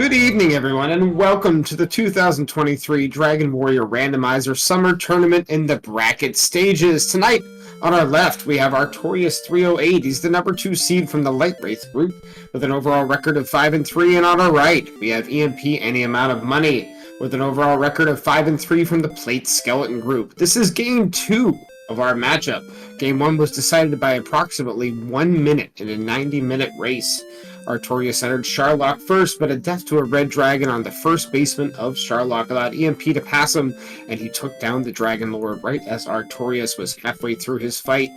Good evening, everyone, and welcome to the 2023 Dragon Warrior Randomizer Summer Tournament in the bracket stages. Tonight, on our left, we have artorious308. He's the number 2 seed from the Light Wraith group with an overall record of 5-3. And on our right, we have EMP Any Amount of Money with an overall record of 5-3 from the Plate Skeleton group. This is Game 2 of our matchup. Game 1 was decided by approximately 1 minute in a 90-minute race. Artorious entered Charlock first, but a death to a red dragon on the first basement of Charlock allowed EMP to pass him, and he took down the Dragonlord right as Artorious was halfway through his fight.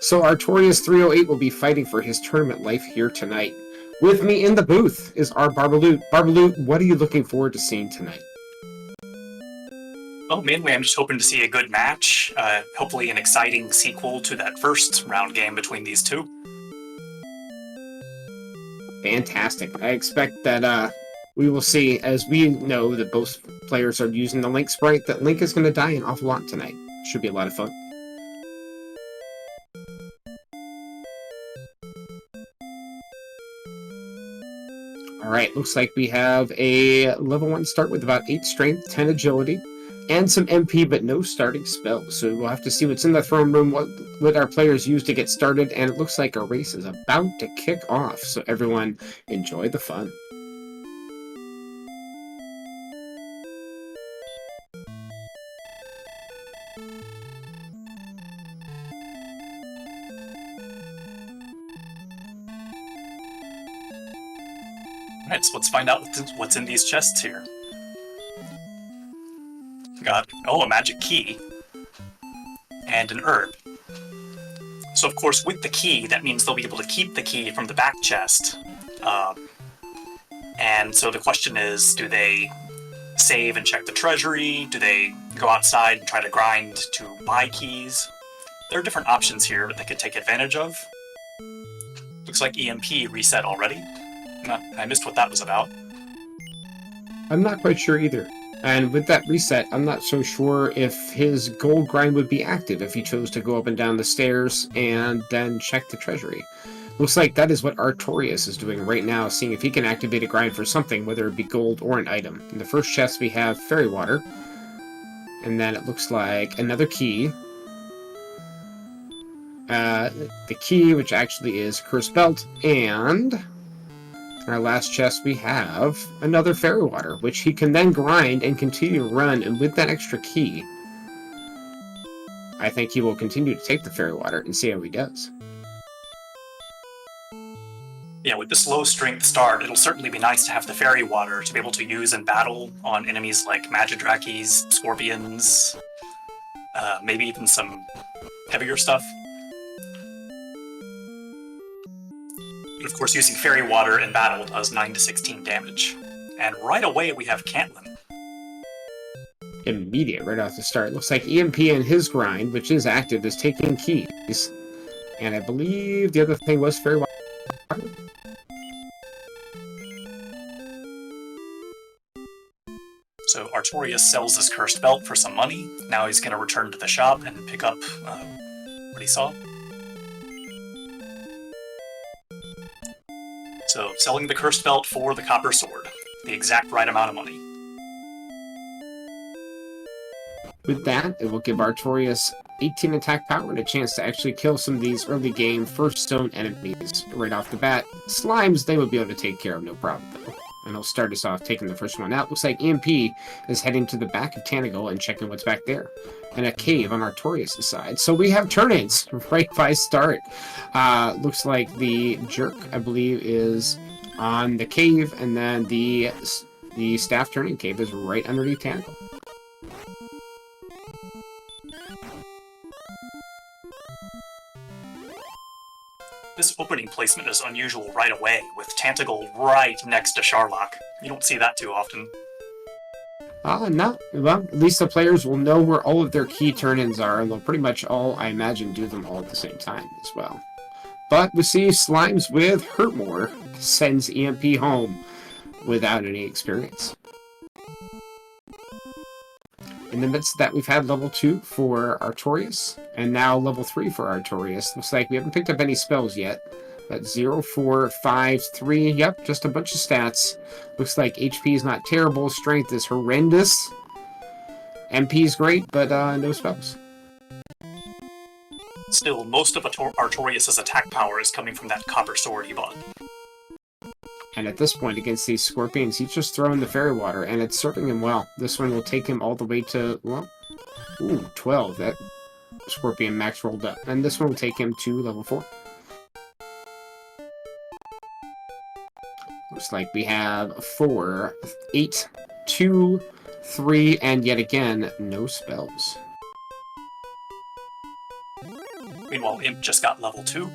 So artorious308 will be fighting for his tournament life here tonight. With me in the booth is our Barbaloot. Barbaloot, what are you looking forward to seeing tonight? Well, mainly I'm just hoping to see a good match, hopefully an exciting sequel to that first round game between these two. Fantastic. I expect that we will see, as we know that both players are using the Link sprite, that Link is going to die an awful lot tonight. Should be a lot of fun. Alright, looks like we have a level 1 start with about 8 strength, 10 agility, and some MP, but no starting spells. So we'll have to see what's in the throne room, what our players use to get started, and it looks like our race is about to kick off. So everyone, enjoy the fun. Alright, so let's find out what's in these chests here. Got, a magic key, and an herb. So of course with the key, that means they'll be able to keep the key from the back chest. And so the question is, do they save and check the treasury? Do they go outside and try to grind to buy keys? There are different options here that they could take advantage of. Looks like EMP reset already. I missed what that was about. I'm not quite sure either. And with that reset, I'm not so sure if his gold grind would be active if he chose to go up and down the stairs and then check the treasury. Looks like that is what Artorious is doing right now, seeing if he can activate a grind for something, whether it be gold or an item. In the first chest we have fairy water, and then it looks like another key. The key, which actually is Cursed Belt, and in our last chest we have another fairy water, which he can then grind and continue to run, and with that extra key, I think he will continue to take the fairy water and see how he does. Yeah, with this low strength start, it'll certainly be nice to have the fairy water to be able to use in battle on enemies like Magidrakis, Scorpions, maybe even some heavier stuff. And of course, using fairy water in battle does 9 to 16 damage. And right away, we have Cantlin. Immediate, right off the start. Looks like EMP and his grind, which is active, is taking keys. And I believe the other thing was fairy water. So Artorious sells this cursed belt for some money. Now he's going to return to the shop and pick up what he saw. So, selling the cursed belt for the copper sword. The exact right amount of money. With that, it will give Artorious 18 attack power and a chance to actually kill some of these early game first stone enemies right off the bat. Slimes, they would be able to take care of no problem, though. And he'll start us off taking the first one out. Looks like EMP is heading to the back of Tanagal and checking what's back there. And a cave on Artorious' side. So we have turn-ins right by start. Looks like the jerk, I believe, is on the cave, and then the staff turning cave is right underneath Tanagal. This opening placement is unusual right away, with Tantagal right next to Charlock. You don't see that too often. No. Well, at least the players will know where all of their key turn-ins are, and they'll pretty much all, I imagine, do them all at the same time as well. But we see Slimes with Hurtmore sends EMP home without any experience. In the midst of that, we've had level 2 for Artorious, and now level 3 for Artorious. Looks like we haven't picked up any spells yet. That's 0, 4, 5, 3. Yep, just a bunch of stats. Looks like HP is not terrible. Strength is horrendous. MP is great, but no spells. Still, most of Artorias' attack power is coming from that copper sword he bought. And at this point, against these scorpions, he's just throwing the fairy water, and it's serving him well. This one will take him all the way to, well, ooh, 12. That scorpion max rolled up. And this one will take him to level 4. Looks like we have 4, 8, 2, 3, and yet again, no spells. Meanwhile, Imp just got level 2.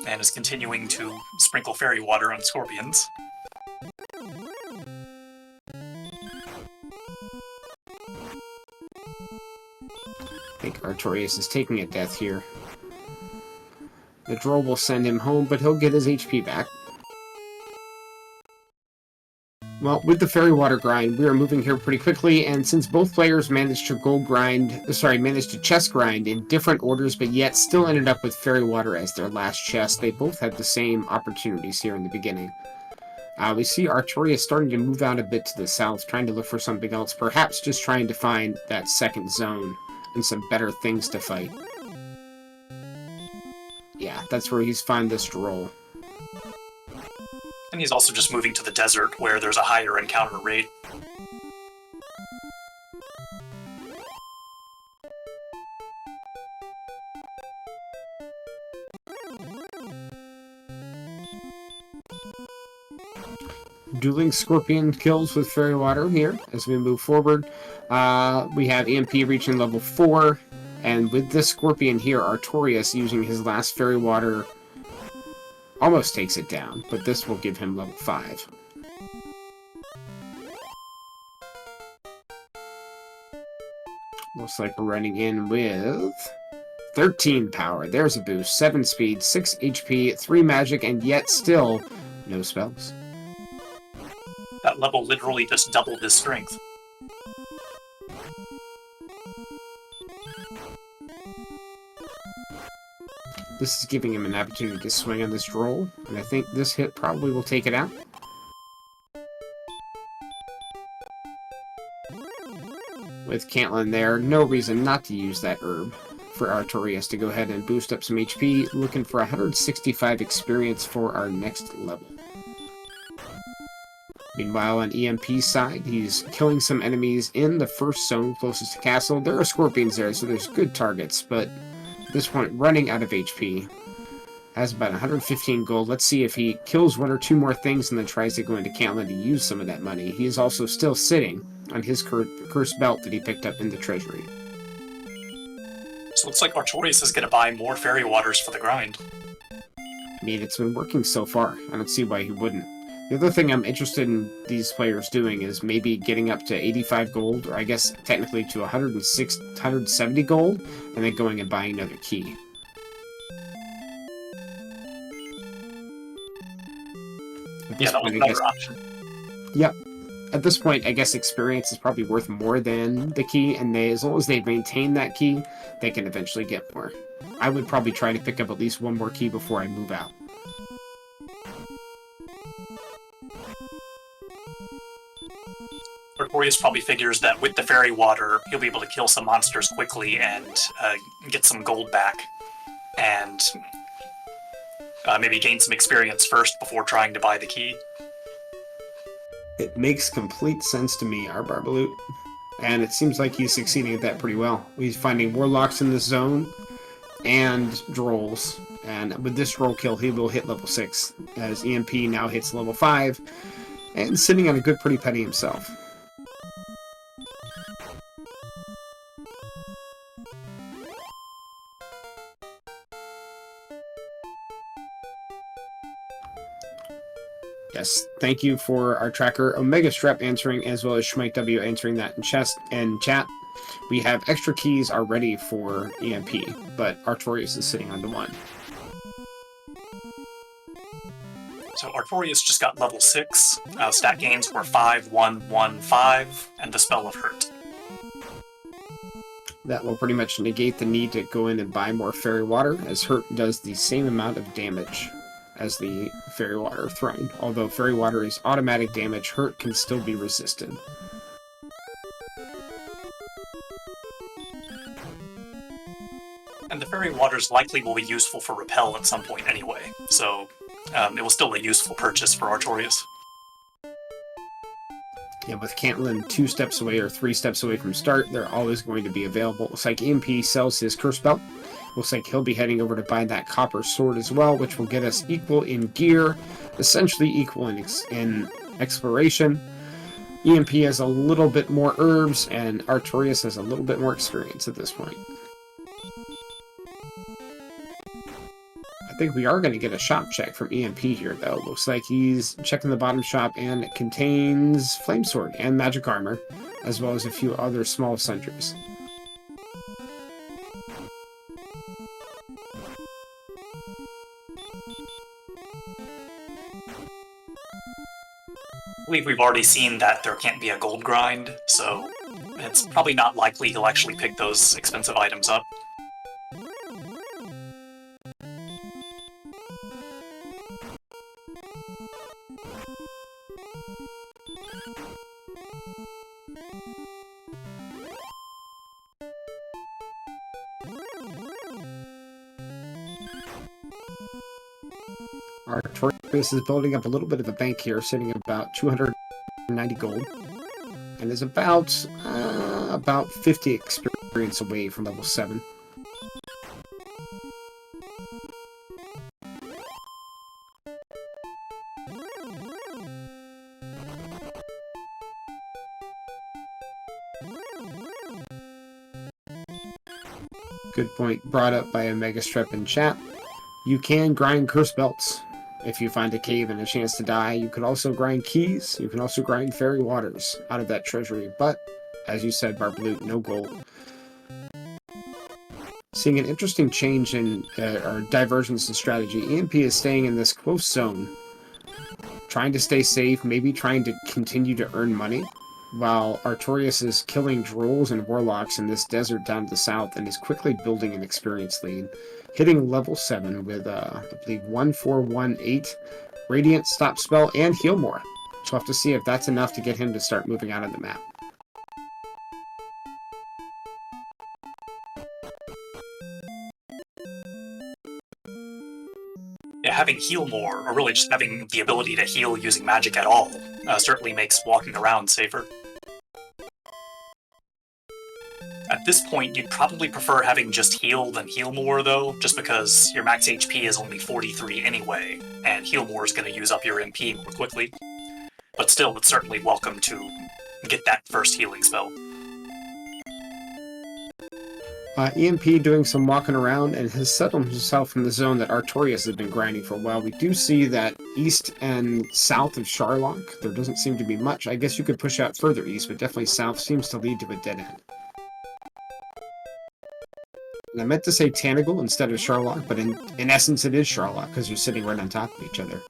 And is continuing to sprinkle fairy water on scorpions. I think Artorias is taking a death here. The droll will send him home, but he'll get his HP back. Well, with the fairy water grind, we are moving here pretty quickly, and since both players managed to chest grind in different orders, but yet still ended up with fairy water as their last chest, they both had the same opportunities here in the beginning. We see Artorias starting to move out a bit to the south, trying to look for something else, perhaps just trying to find that second zone and some better things to fight. Yeah, that's where he's found this droll. And he's also just moving to the desert, where there's a higher encounter rate. Dueling scorpion kills with fairy water here as we move forward. We have EMP reaching level 4, and with this scorpion here, Artorias using his last fairy water almost takes it down, but this will give him level 5. Looks like we're running in with 13 power. There's a boost. 7 speed, 6 HP, 3 magic, and yet still no spells. That level literally just doubled his strength. This is giving him an opportunity to swing on this droll, and I think this hit probably will take it out. With Caitlyn there, no reason not to use that herb for Artorias to go ahead and boost up some HP, looking for 165 experience for our next level. Meanwhile, on EMP's side, he's killing some enemies in the first zone closest to castle. There are scorpions there, so there's good targets, but at this point, running out of HP. Has about 115 gold. Let's see if he kills 1 or 2 more things and then tries to go into Caitlyn to use some of that money. He is also still sitting on his cursed belt that he picked up in the treasury. So it looks like Artorias is going to buy more fairy waters for the grind. I mean, it's been working so far. I don't see why he wouldn't. The other thing I'm interested in these players doing is maybe getting up to 85 gold, or I guess technically to 170 gold, and then going and buying another key. Yeah, that was another option. Yep. At this point, I guess experience is probably worth more than the key, and as long as they maintain that key, they can eventually get more. I would probably try to pick up at least 1 more key before I move out. Artorias probably figures that with the fairy water, he'll be able to kill some monsters quickly and get some gold back, and maybe gain some experience first before trying to buy the key. It makes complete sense to me, our Barbaloot. And it seems like he's succeeding at that pretty well. He's finding warlocks in this zone and drolls. And with this droll kill, he will hit level 6, as EMP now hits level 5, and sitting on a good pretty penny himself. Yes, thank you for our tracker Omega Strep answering, as well as Schmike W answering that in chat. We have extra keys are ready for EMP, but Artorias is sitting on the 1. So Artorias just got level 6. Stat gains were 5, 1, 1, 5, and the spell of hurt. That will pretty much negate the need to go in and buy more fairy water, as Hurt does the same amount of damage as the fairy water thrown. Although fairy water is automatic damage, Hurt can still be resisted. And the fairy waters likely will be useful for repel at some point anyway, so it was still a useful purchase for Artorias. Yeah, with Caitlyn 2 steps away or 3 steps away from start, they're always going to be available. Looks like EMP sells his Curse Belt. Looks like he'll be heading over to buy that Copper Sword as well, which will get us equal in gear, essentially equal in exploration. EMP has a little bit more herbs, and Artorias has a little bit more experience at this point. I think we are going to get a shop check from EMP here, though. Looks like he's checking the bottom shop, and it contains Flame Sword and Magic Armor, as well as a few other small sundries. I believe we've already seen that there can't be a gold grind, so it's probably not likely he'll actually pick those expensive items up. Artorias is building up a little bit of a bank here, sitting at about 290 gold, and is about 50 experience away from level 7. Good point brought up by Omega Strep in chat. You can grind Curse Belts if you find a cave and a chance to die. You could also grind keys. You can also grind fairy waters out of that treasury. But, as you said, Barbaloot, no gold. Seeing an interesting change in or divergence in strategy. EMP is staying in this close zone, trying to stay safe, maybe trying to continue to earn money, while Artorias is killing Drolls and Warlocks in this desert down to the south and is quickly building an experience lead, hitting level 7 with, I believe, 1418 Radiant, Stop Spell, and Heal More. So we'll have to see if that's enough to get him to start moving out of the map. Yeah, having Heal More, or really just having the ability to heal using magic at all, certainly makes walking around safer. At this point, you'd probably prefer having just Heal than Heal More, though, just because your max HP is only 43 anyway, and Heal More is going to use up your MP more quickly. But still, it's certainly welcome to get that first healing spell. EMP doing some walking around and has settled himself in the zone that Artorias has been grinding for a while. We do see that east and south of Charlock, there doesn't seem to be much. I guess you could push out further east, but definitely south seems to lead to a dead end. And I meant to say Tanagal instead of Charlock, but in essence it is Charlock, because you're sitting right on top of each other.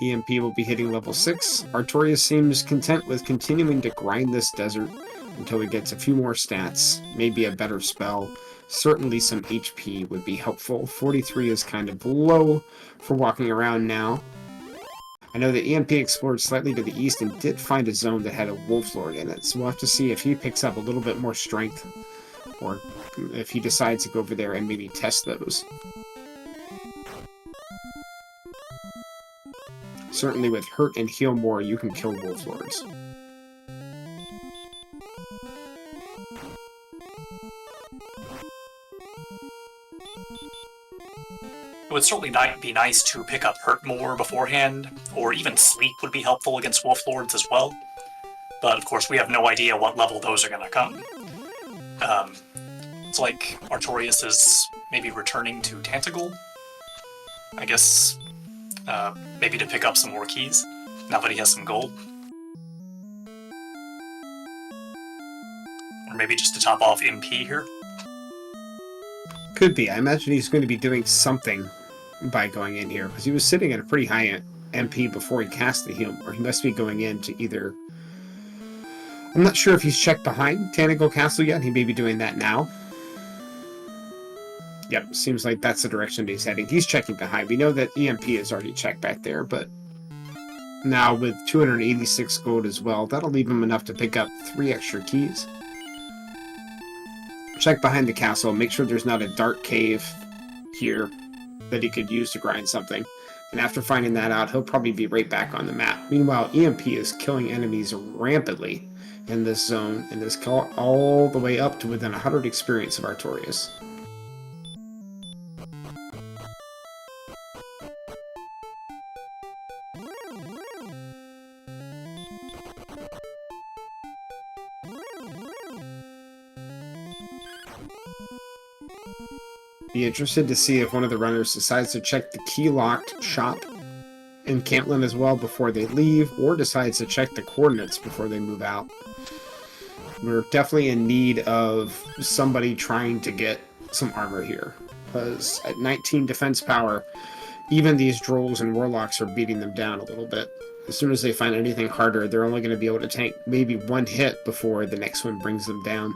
EMP will be hitting level 6. Artorias seems content with continuing to grind this desert until he gets a few more stats, maybe a better spell. Certainly some HP would be helpful. 43 is kind of low for walking around now. I know that EMP explored slightly to the east and did find a zone that had a Wolf Lord in it, so we'll have to see if he picks up a little bit more strength, or if he decides to go over there and maybe test those. Certainly with Hurt and Heal More, you can kill Wolf Lords. It would certainly be nice to pick up Hurt More beforehand, or even Sleep would be helpful against Wolf Lords as well. But of course, we have no idea what level those are going to come. It's like Artorias is maybe returning to Tanagal. I guess maybe to pick up some more keys, now that he has some gold. Or maybe just to top off MP here. Could be. I imagine he's going to be doing something by going in here, because he was sitting at a pretty high MP before he casts the heal, or he must be going in to either... I'm not sure if he's checked behind Tanagle Castle yet. He may be doing that now. Yep, seems like that's the direction he's heading. He's checking behind. We know that EMP is already checked back there, but now with 286 gold as well, that'll leave him enough to pick up 3 extra keys. Check behind the castle, make sure there's not a dark cave here that he could use to grind something. And after finding that out, he'll probably be right back on the map. Meanwhile, EMP is killing enemies rampantly in this zone, and is all the way up to within 100 experience of Artorias. Be interested to see if one of the runners decides to check the key-locked shop in Cantland as well before they leave, or decides to check the coordinates before they move out. We're definitely in need of somebody trying to get some armor here, because at 19 defense power, even these Drolls and Warlocks are beating them down a little bit. As soon as they find anything harder, they're only going to be able to tank maybe one hit before the next one brings them down.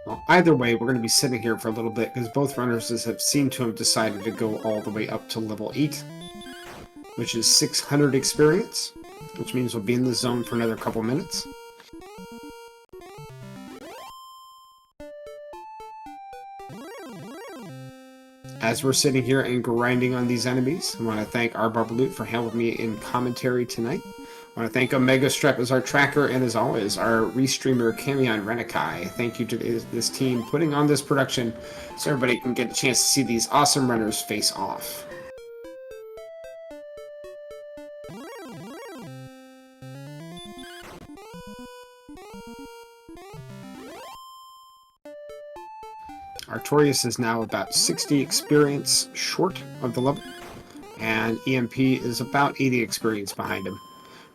Well, either way, we're going to be sitting here for a little bit, because both runners have seemed to have decided to go all the way up to level 8, which is 600 experience, which means we'll be in the zone for another couple minutes. As we're sitting here and grinding on these enemies, I want to thank our Barbalut for helping me in commentary tonight. I want to thank Omega Strep as our tracker, and as always, our restreamer Camion Renikai. Thank you to this team putting on this production so everybody can get a chance to see these awesome runners face off. Artorias is now about 60 experience short of the level, and EMP is about 80 experience behind him.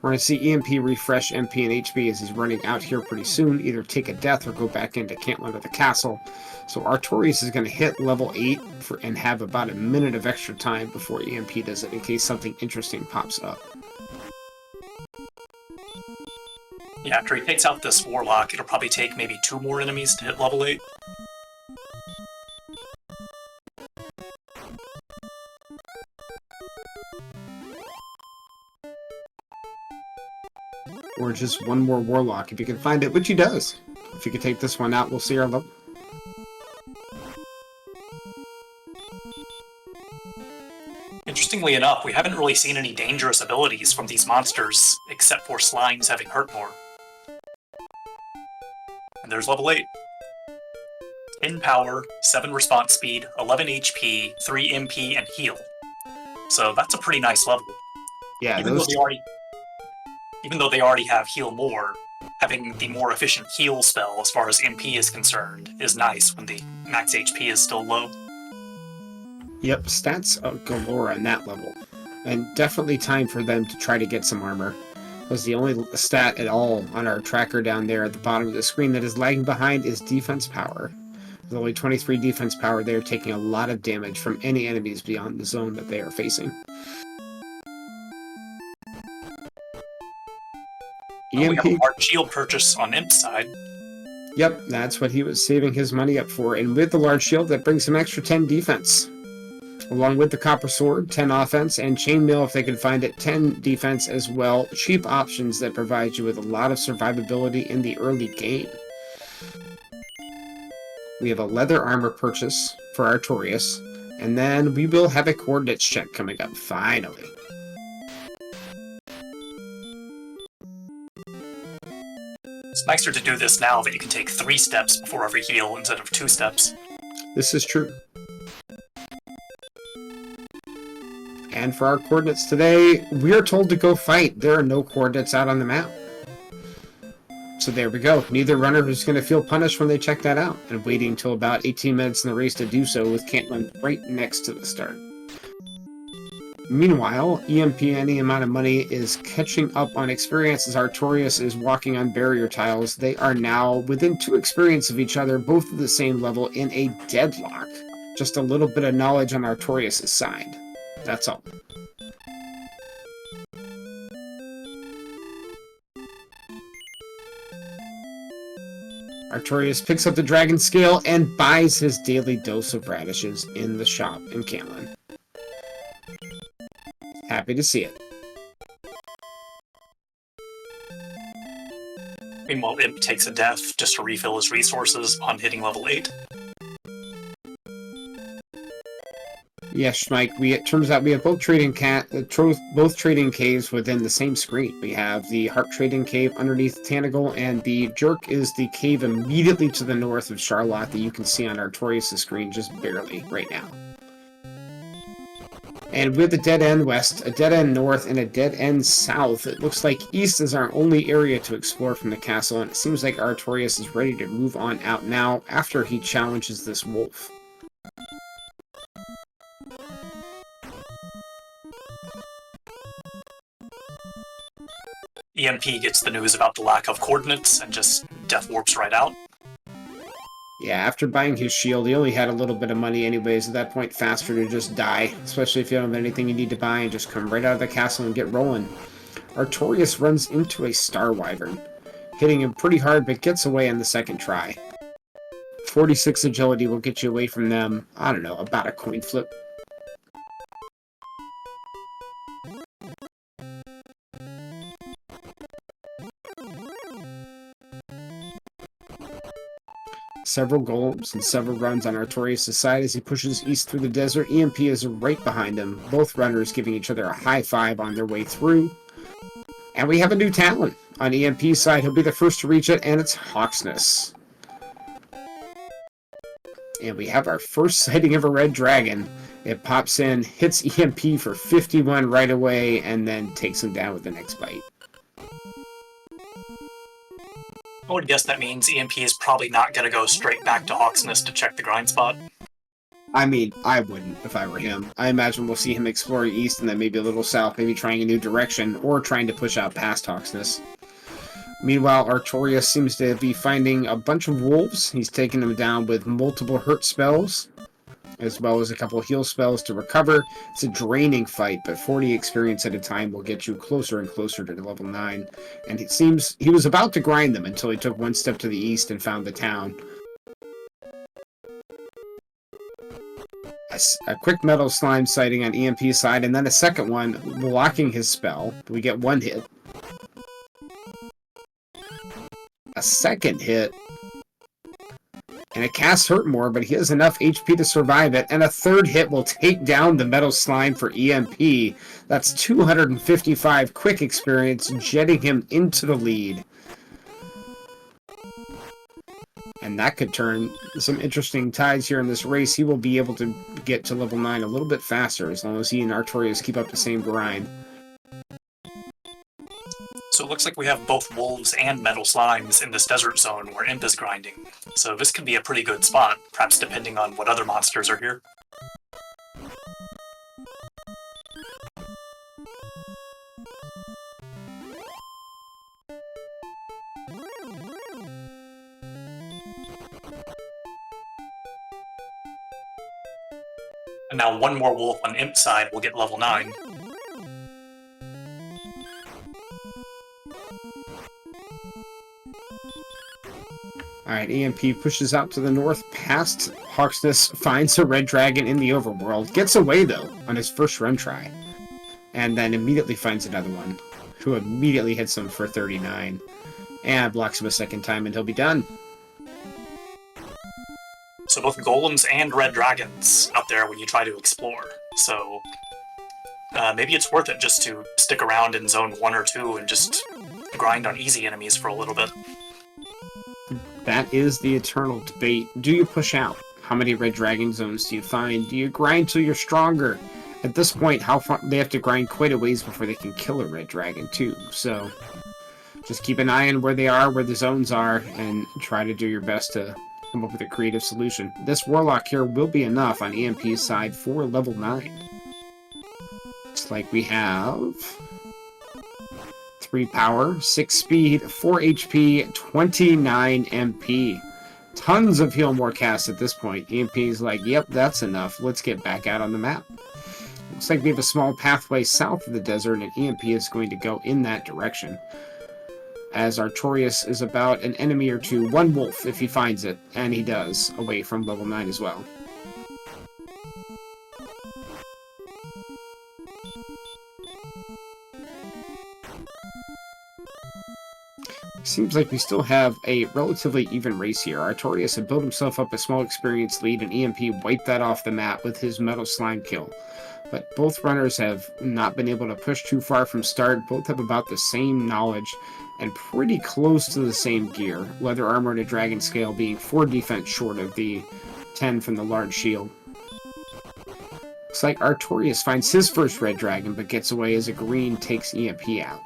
We're going to see EMP refresh MP and HP as he's running out here pretty soon, either take a death or go back into Cantland or the castle. So Artorias is going to hit level 8 and have about a minute of extra time before EMP does it, in case something interesting pops up. Yeah, after he takes out this Warlock, it'll probably take maybe 2 more enemies to hit level 8. Or just one more Warlock if you can find it, which he does. If you can take this one out, we'll see our level. Interestingly enough, we haven't really seen any dangerous abilities from these monsters, except for Slimes having hurt more. And there's level 8. 10 power, 7 response speed, 11 HP, 3 MP, and heal. So that's a pretty nice level. Yeah, Even though they already have heal more, having the more efficient heal spell as far as MP is concerned is nice when the max HP is still low. Yep, stats galore on that level. And definitely time for them to try to get some armor. Because the only stat at all on our tracker down there at the bottom of the screen that is lagging behind is defense power. With only 23 defense power, they are taking a lot of damage from any enemies beyond the zone that they are facing. We have a large shield purchase on Imp's side. Yep, that's what he was saving his money up for. And with the large shield, that brings him extra 10 defense. Along with the Copper Sword, 10 offense, and Chainmail, if they can find it, 10 defense as well. Cheap options that provide you with a lot of survivability in the early game. We have a leather armor purchase for Artorias, and then we will have a coordinates check coming up, finally. It's nicer to do this now that you can take 3 steps before every heal instead of 2 steps. This is true. And for our coordinates today, we are told to go fight. There are no coordinates out on the map. So there we go. Neither runner is going to feel punished when they check that out, and waiting until about 18 minutes in the race to do so, with Caitlin right next to the start. Meanwhile, EMP any amount of money is catching up on experience as Artorias is walking on barrier tiles. They are now within 2 experience of each other, both at the same level, in a deadlock. Just a little bit of knowledge on Artorias' side. That's all. Artorias picks up the dragon scale and buys his daily dose of radishes in the shop in Cantlin. Happy to see it. Meanwhile, Imp takes a death just to refill his resources upon hitting level 8. Yes, Mike. It turns out we have both trading caves within the same screen. We have the Heart Trading Cave underneath Tanagal, and the Jerk is the cave immediately to the north of Charlotte that you can see on Artorias' screen just barely right now. And with a dead end west, a dead end north, and a dead end south, it looks like east is our only area to explore from the castle, and it seems like Artorias is ready to move on out now after he challenges this wolf. EMP gets the news about the lack of coordinates and just death warps right out. Yeah, after buying his shield, he only had a little bit of money anyways. At that point, faster to just die, especially if you don't have anything you need to buy, and just come right out of the castle and get rolling. Artorias runs into a Star Wyvern, hitting him pretty hard, but gets away on the second try. 46 agility will get you away from them, I don't know, about a coin flip. Several golems and several runs on Artorias' side as he pushes east through the desert. EMP is right behind him, both runners giving each other a high five on their way through. And we have a new talent. On EMP's side, he'll be the first to reach it, and it's Hawksness. And we have our first sighting of a red dragon. It pops in, hits EMP for 51 right away, and then takes him down with the next bite. I would guess that means EMP is probably not going to go straight back to Hawksness to check the grind spot. I mean, I wouldn't if I were him. I imagine we'll see him exploring east and then maybe a little south, maybe trying a new direction, or trying to push out past Hawksness. Meanwhile, Artorias seems to be finding a bunch of wolves. He's taking them down with multiple hurt spells, as well as a couple of heal spells to recover. It's a draining fight, but 40 experience at a time will get you closer and closer to level 9. And it seems he was about to grind them until he took one step to the east and found the town. A quick metal slime sighting on EMP's side, and then a second one blocking his spell. We get one hit. A second hit. And it casts hurt more, but he has enough HP to survive it. And a third hit will take down the metal slime for EMP. That's 255 quick experience, jetting him into the lead. And that could turn some interesting tides here in this race. He will be able to get to level 9 a little bit faster, as long as he and Artorias keep up the same grind. So it looks like we have both wolves and metal slimes in this desert zone where Imp is grinding. So this could be a pretty good spot, perhaps depending on what other monsters are here. And now one more wolf on Imp's side will get level 9. Alright, EMP pushes out to the north past Hawksness, finds a red dragon in the overworld, gets away though on his first run try, and then immediately finds another one, who immediately hits him for 39, and blocks him a second time and he'll be done. So both golems and red dragons out there when you try to explore. So maybe it's worth it just to stick around in zone 1 or 2 and just grind on easy enemies for a little bit. That is the eternal debate. Do you push out? How many red dragon zones do you find? Do you grind till you're stronger? At this point, how far they have to grind quite a ways before they can kill a red dragon too. So Just keep an eye on where they are, where the zones are, and try to do your best to come up with a creative solution. This Warlock here will be enough on EMP's side for level 9. Looks like we have 3 power, 6 speed, 4 HP, 29 MP. Tons of heal more cast at this point. EMP's like, yep, that's enough. Let's get back out on the map. Looks like we have a small pathway south of the desert, and EMP is going to go in that direction. As Artorius is about an enemy or two, one wolf if he finds it, and he does, away from level 9 as well. Seems like we still have a relatively even race here. Artorius had built himself up a small experience lead, and EMP wiped that off the map with his Metal Slime kill. But both runners have not been able to push too far from start. Both have about the same knowledge and pretty close to the same gear. Leather armor to dragon scale being 4 defense short of the 10 from the large shield. Looks like Artorius finds his first red dragon, but gets away as a green takes EMP out.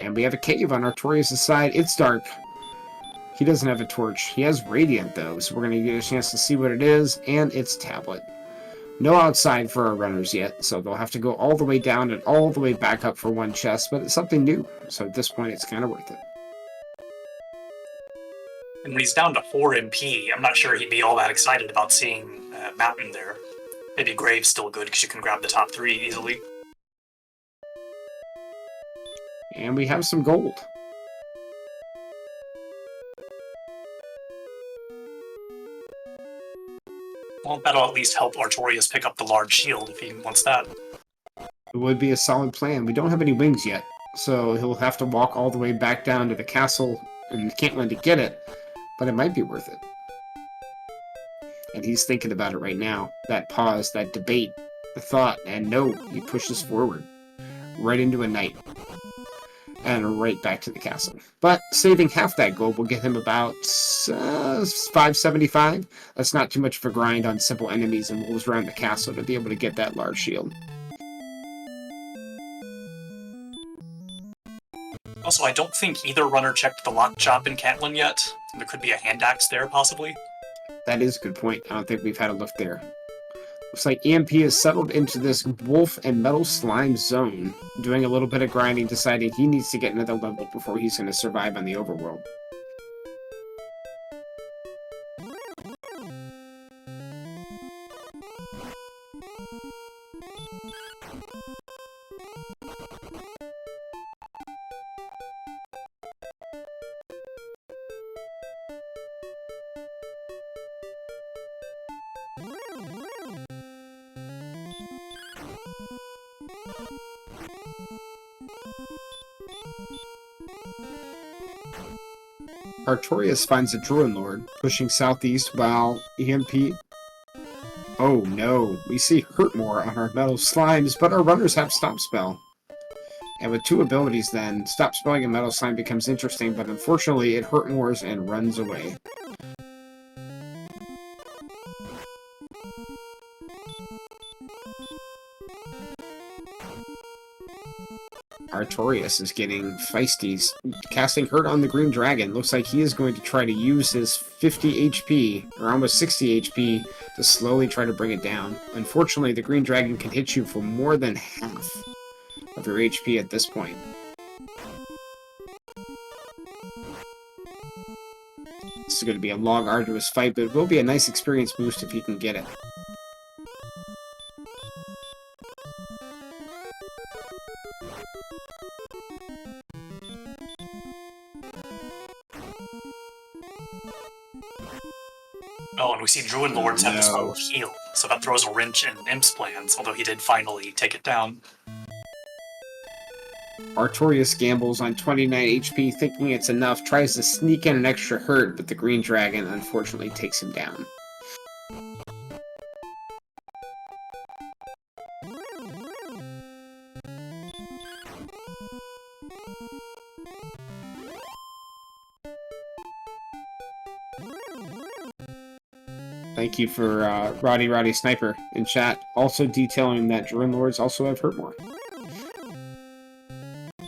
And we have a cave on Artorius' side. It's dark. He doesn't have a torch. He has Radiant, though, so we're going to get a chance to see what it is, and it's Tablet. No outside for our runners yet, so they'll have to go all the way down and all the way back up for one chest, but it's something new, so at this point it's kind of worth it. And when he's down to 4 MP, I'm not sure he'd be all that excited about seeing Mountain there. Maybe Grave's still good, because you can grab the top 3 easily. And we have some gold. Well, that'll at least help Artorius pick up the large shield if he wants that. It would be a solid plan. We don't have any wings yet, so he'll have to walk all the way back down to the castle in Cantland to get it, but it might be worth it. And he's thinking about it right now. That pause, that debate, the thought, and no, he pushes forward. Right into a knight. And right back to the castle. But saving half that gold will get him about 575. That's not too much of a grind on simple enemies and wolves around the castle to be able to get that large shield. Also, I don't think either runner checked the lock shop in Cantland yet. There could be a hand axe there, possibly. That is a good point. I don't think we've had a look there. Looks like EMP has settled into this wolf and metal slime zone, doing a little bit of grinding, deciding he needs to get another level before he's going to survive on the overworld. Artorius finds a Dragonlord, pushing southeast while EMP... Oh no, we see Hurt More on our metal slimes, but our runners have Stop Spell. And with 2 abilities then, Stop Spelling and Metal Slime becomes interesting, but unfortunately it Hurt Mores and runs away. Artorius is getting feisty, casting Hurt on the Green Dragon. Looks like he is going to try to use his 50 HP, or almost 60 HP, to slowly try to bring it down. Unfortunately, the Green Dragon can hit you for more than half of your HP at this point. This is going to be a long, arduous fight, but it will be a nice experience boost if you can get it. Oh, and we see Dragonlords have this level of heal, so that throws a wrench in Imp's plans, although he did finally take it down. Artorius gambles on 29 HP, thinking it's enough, tries to sneak in an extra hurt, but the Green Dragon unfortunately takes him down. Thank you for Roddy Sniper in chat, also detailing that Dragonlords also have hurt more.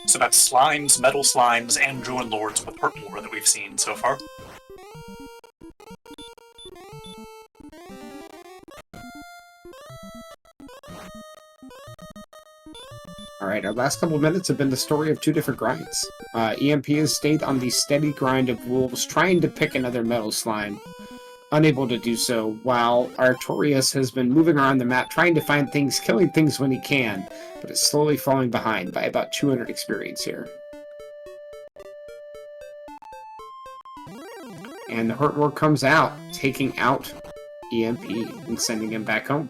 So that's slimes, metal slimes, and Dragonlords with hurt more that we've seen so far. Alright, our last couple of minutes have been the story of two different grinds. EMP has stayed on the steady grind of wolves, trying to pick another metal slime. Unable to do so, while Artorius has been moving around the map, trying to find things, killing things when he can, but is slowly falling behind by about 200 experience here. And the Hurt War comes out, taking out EMP and sending him back home.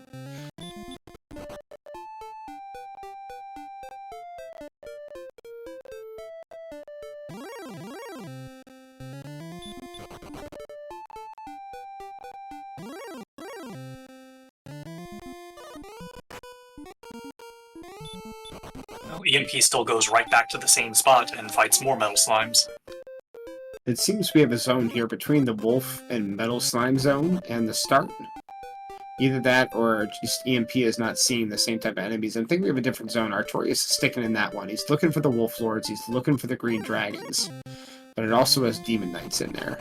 EMP still goes right back to the same spot and fights more metal slimes. It seems we have a zone here between the wolf and metal slime zone and the start. Either that or just EMP is not seeing the same type of enemies. I think we have a different zone. Artorius is sticking in that one. He's looking for the wolf lords. He's looking for the green dragons. But it also has demon knights in there.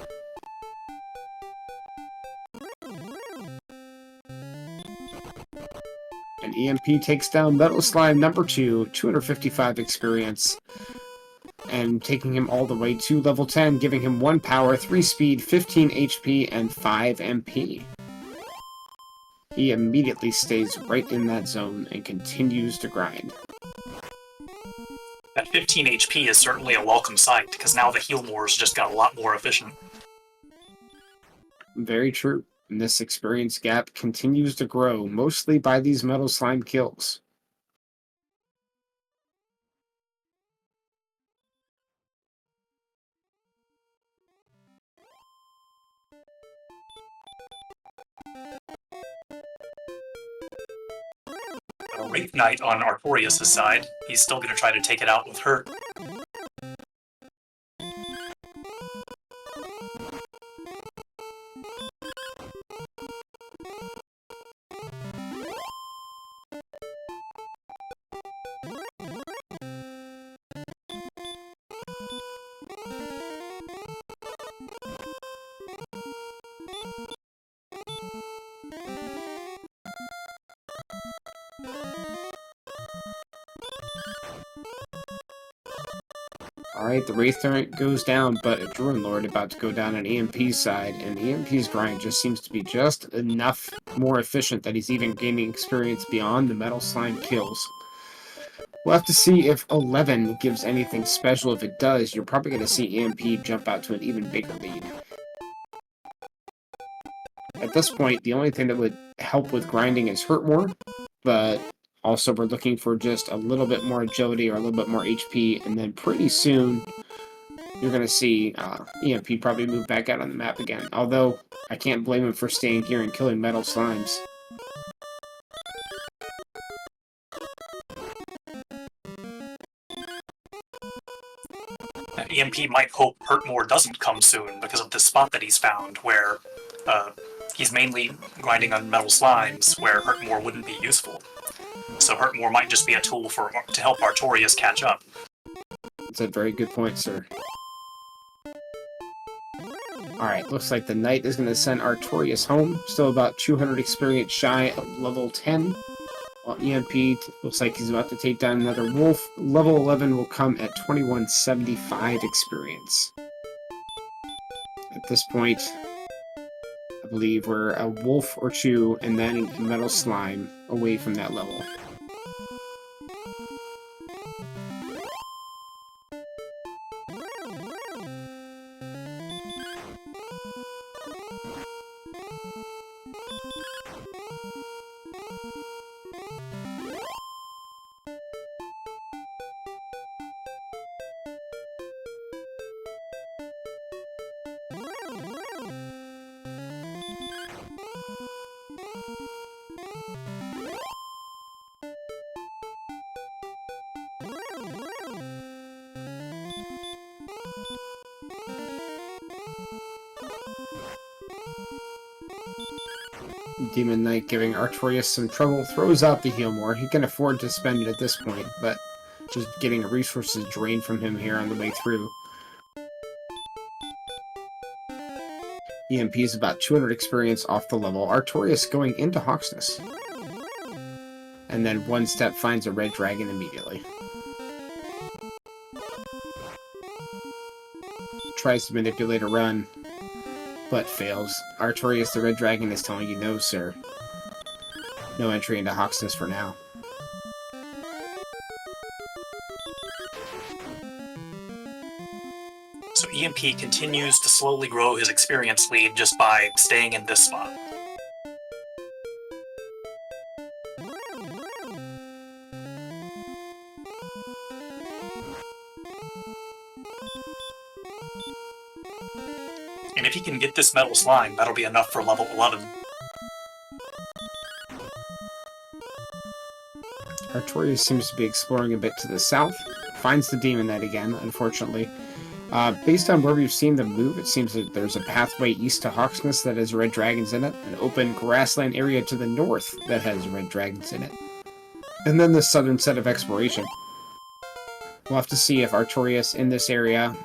And EMP takes down Metal Slime number 2, 255 experience, and taking him all the way to level 10, giving him 1 power, 3 speed, 15 HP, and 5 MP. He immediately stays right in that zone and continues to grind. That 15 HP is certainly a welcome sight, because now the heal more's just got a lot more efficient. Very true. And this experience gap continues to grow, mostly by these metal slime kills. Wraith Knight on Artorius' side. He's still going to try to take it out with Hurt. Alright, the Wraith Knight goes down, but a Dragonlord about to go down on EMP's side, and EMP's grind just seems to be just enough more efficient that he's even gaining experience beyond the metal slime kills. We'll have to see if 11 gives anything special. If it does, you're probably going to see EMP jump out to an even bigger lead. At this point, the only thing that would help with grinding is Hurt more, but also we're looking for just a little bit more agility or a little bit more HP, and then pretty soon you're going to see EMP probably move back out on the map again. Although, I can't blame him for staying here and killing metal slimes. EMP might hope Hurtmore doesn't come soon because of this spot that he's found, where he's mainly grinding on metal slimes, where Hurtmore wouldn't be useful. So Hurtmore might just be a tool to help Artorius catch up. That's a very good point, sir. Alright, looks like the Knight is going to send Artorius home. Still about 200 experience shy of level 10. While EMP looks like he's about to take down another wolf. Level 11 will come at 2175 experience. At this point, I believe we're a wolf or two and then a metal slime away from that level. Demon Knight giving Artorias some trouble, throws out the heal more. He can afford to spend it at this point, but just getting resources drained from him here on the way through. EMP is about 200 experience off the level. Artorias going into Hawksness. And then one step finds a red dragon immediately. Tries to manipulate a run, but fails. Artorias the red dragon is telling you no, sir. No entry into Hawksness for now. So EMP continues to slowly grow his experience lead just by staying in this spot. And if he can get this metal slime, that'll be enough for level 11. Artorias seems to be exploring a bit to the south. Finds the Demon Knight again, unfortunately. Based on where we've seen them move, it seems that there's a pathway east to Hawksness that has red dragons in it, an open grassland area to the north that has red dragons in it, and then the southern set of exploration. We'll have to see if Artorias in this area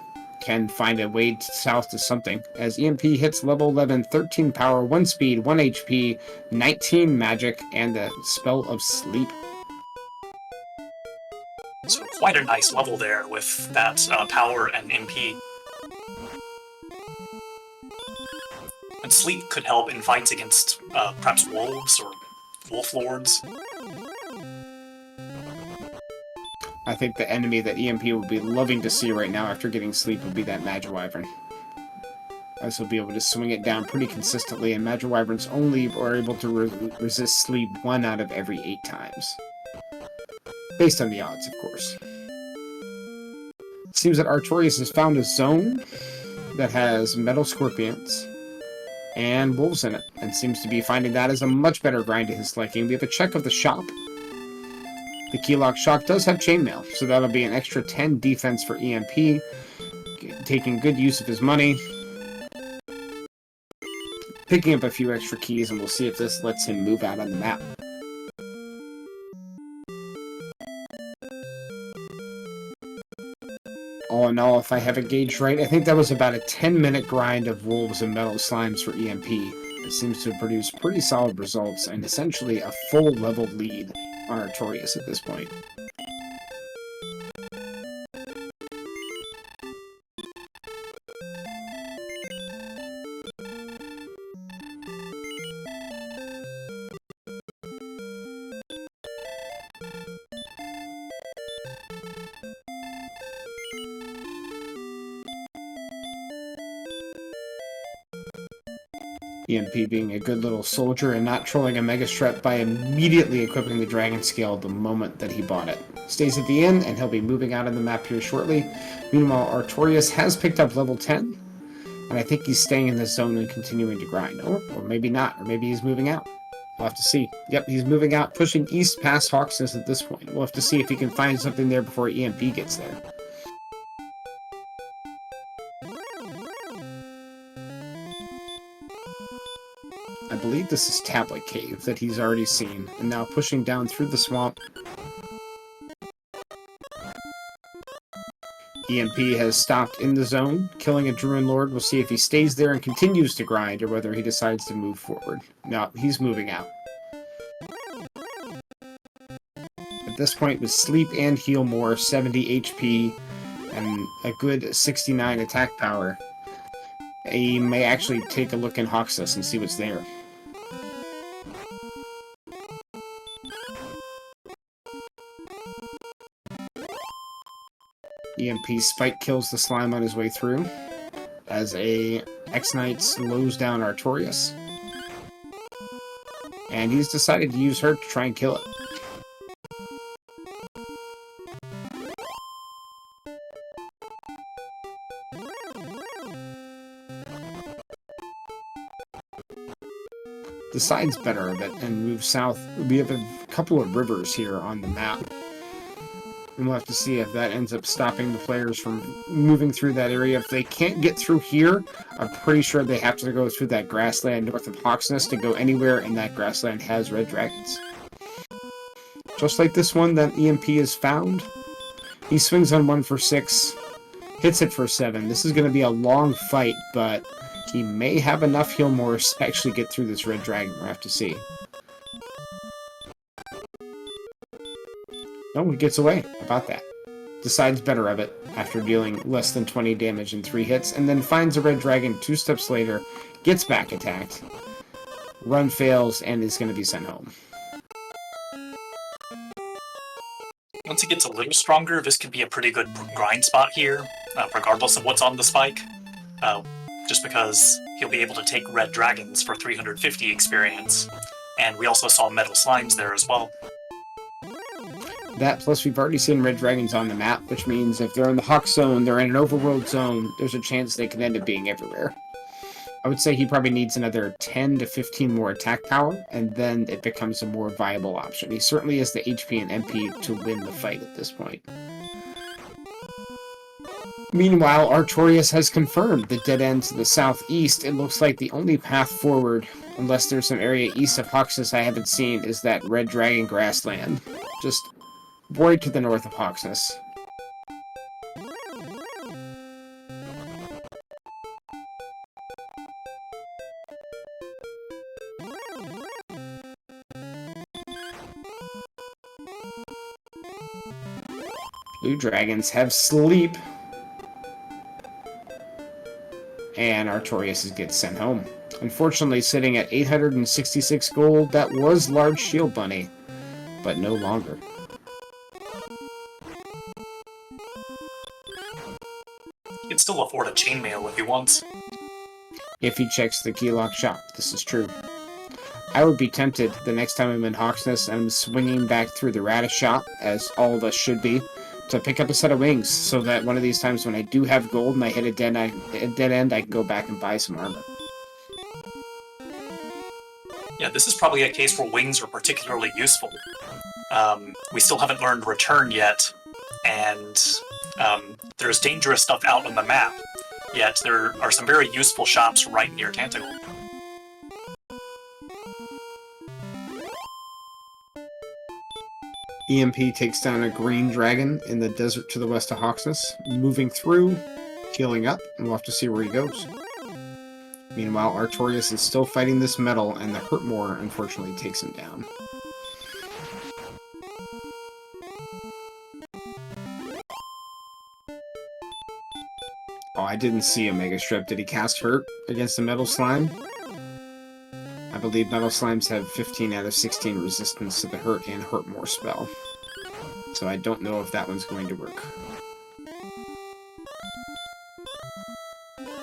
can find a way south to something, as EMP hits level 11, 13 power, 1 speed, 1 HP, 19 magic, and the spell of sleep. So quite a nice level there with that power and MP. And sleep could help in fights against perhaps wolves or wolf lords. I think the enemy that EMP would be loving to see right now after getting sleep would be that Magiwyvern. As he'll be able to swing it down pretty consistently, and Magiwyverns only are able to resist sleep 1 out of every 8 times. Based on the odds, of course. It seems that Artorias has found a zone that has metal scorpions and wolves in it, and seems to be finding that as a much better grind to his liking. We have a check of the shop. The Keylock Shock does have chainmail, so that'll be an extra 10 defense for EMP, taking good use of his money, picking up a few extra keys, and we'll see if this lets him move out on the map. All in all, if I have it gauged right, I think that was about a 10-minute grind of wolves and metal slimes for EMP. It seems to produce pretty solid results, and essentially a full level lead on Artorias at this point. EMP being a good little soldier and not trolling a Mega Strep by immediately equipping the Dragon Scale the moment that he bought it. Stays at the inn, and he'll be moving out on the map here shortly. Meanwhile, Artorias has picked up level 10, and I think he's staying in this zone and continuing to grind. Or maybe not, or maybe he's moving out. We'll have to see. Yep, he's moving out, pushing east past Hawksness at this point. We'll have to see if he can find something there before EMP gets there. I believe this is Tablet Cave that he's already seen, and now pushing down through the swamp. EMP has stopped in the zone, killing a Dragonlord. We'll see if he stays there and continues to grind, or whether he decides to move forward. No, he's moving out. At this point, with sleep and heal more, 70 HP, and a good 69 attack power, he may actually take a look in Hawksness and see what's there. EMP Spike kills the slime on his way through, as a X-Knight slows down Artorias. And he's decided to use her to try and kill it. Decides better a bit and moves south. We have a couple of rivers here on the map. And we'll have to see if that ends up stopping the players from moving through that area. If they can't get through here, I'm pretty sure they have to go through that grassland north of Hawksnest to go anywhere, and that grassland has red dragons. Just like this one that EMP has found. He swings on 1 for 6, hits it for 7. This is going to be a long fight, but he may have enough heal morphs to actually get through this red dragon. We'll have to see. No, he gets away. How about that? Decides better of it after dealing less than 20 damage in 3 hits, and then finds a red dragon 2 steps later, gets back attacked, run fails, and is going to be sent home. Once he gets a little stronger, this could be a pretty good grind spot here, regardless of what's on the spike. Just because he'll be able to take red dragons for 350 experience, and we also saw metal slimes there as well. That, plus we've already seen red dragons on the map, which means if they're in the Hawk zone, they're in an overworld zone, there's a chance they could end up being everywhere. I would say he probably needs another 10 to 15 more attack power, and then it becomes a more viable option. He certainly has the HP and MP to win the fight at this point. Meanwhile, Artorius has confirmed the dead end to the southeast. It looks like the only path forward, unless there's some area east of Hawksnest I haven't seen, is that red dragon grassland. Just right to the north of Hawksnest. Blue dragons have sleep. And Artorius gets sent home. Unfortunately, sitting at 866 gold, that was large shield bunny, but no longer. He can still afford a chainmail if he wants. If he checks the keylock shop, this is true. I would be tempted the next time I'm in Hawksnest and I'm swinging back through the Radish shop, as all of us should be, to pick up a set of wings, so that one of these times when I do have gold and I hit a dead end, I can go back and buy some armor. Yeah, this is probably a case where wings are particularly useful. We still haven't learned Return yet, and there's dangerous stuff out on the map, yet there are some very useful shops right near Tantagle. EMP takes down a green dragon in the desert to the west of Hawksnest, moving through, healing up, and we'll have to see where he goes. Meanwhile, Artorius is still fighting this metal, and the Hurtmore unfortunately takes him down. Oh, I didn't see a Mega Strip. Did he cast Hurt against the Metal Slime? I believe Metal Slimes have 15 out of 16 resistance to the Hurt and Hurtmore spell. So I don't know if that one's going to work.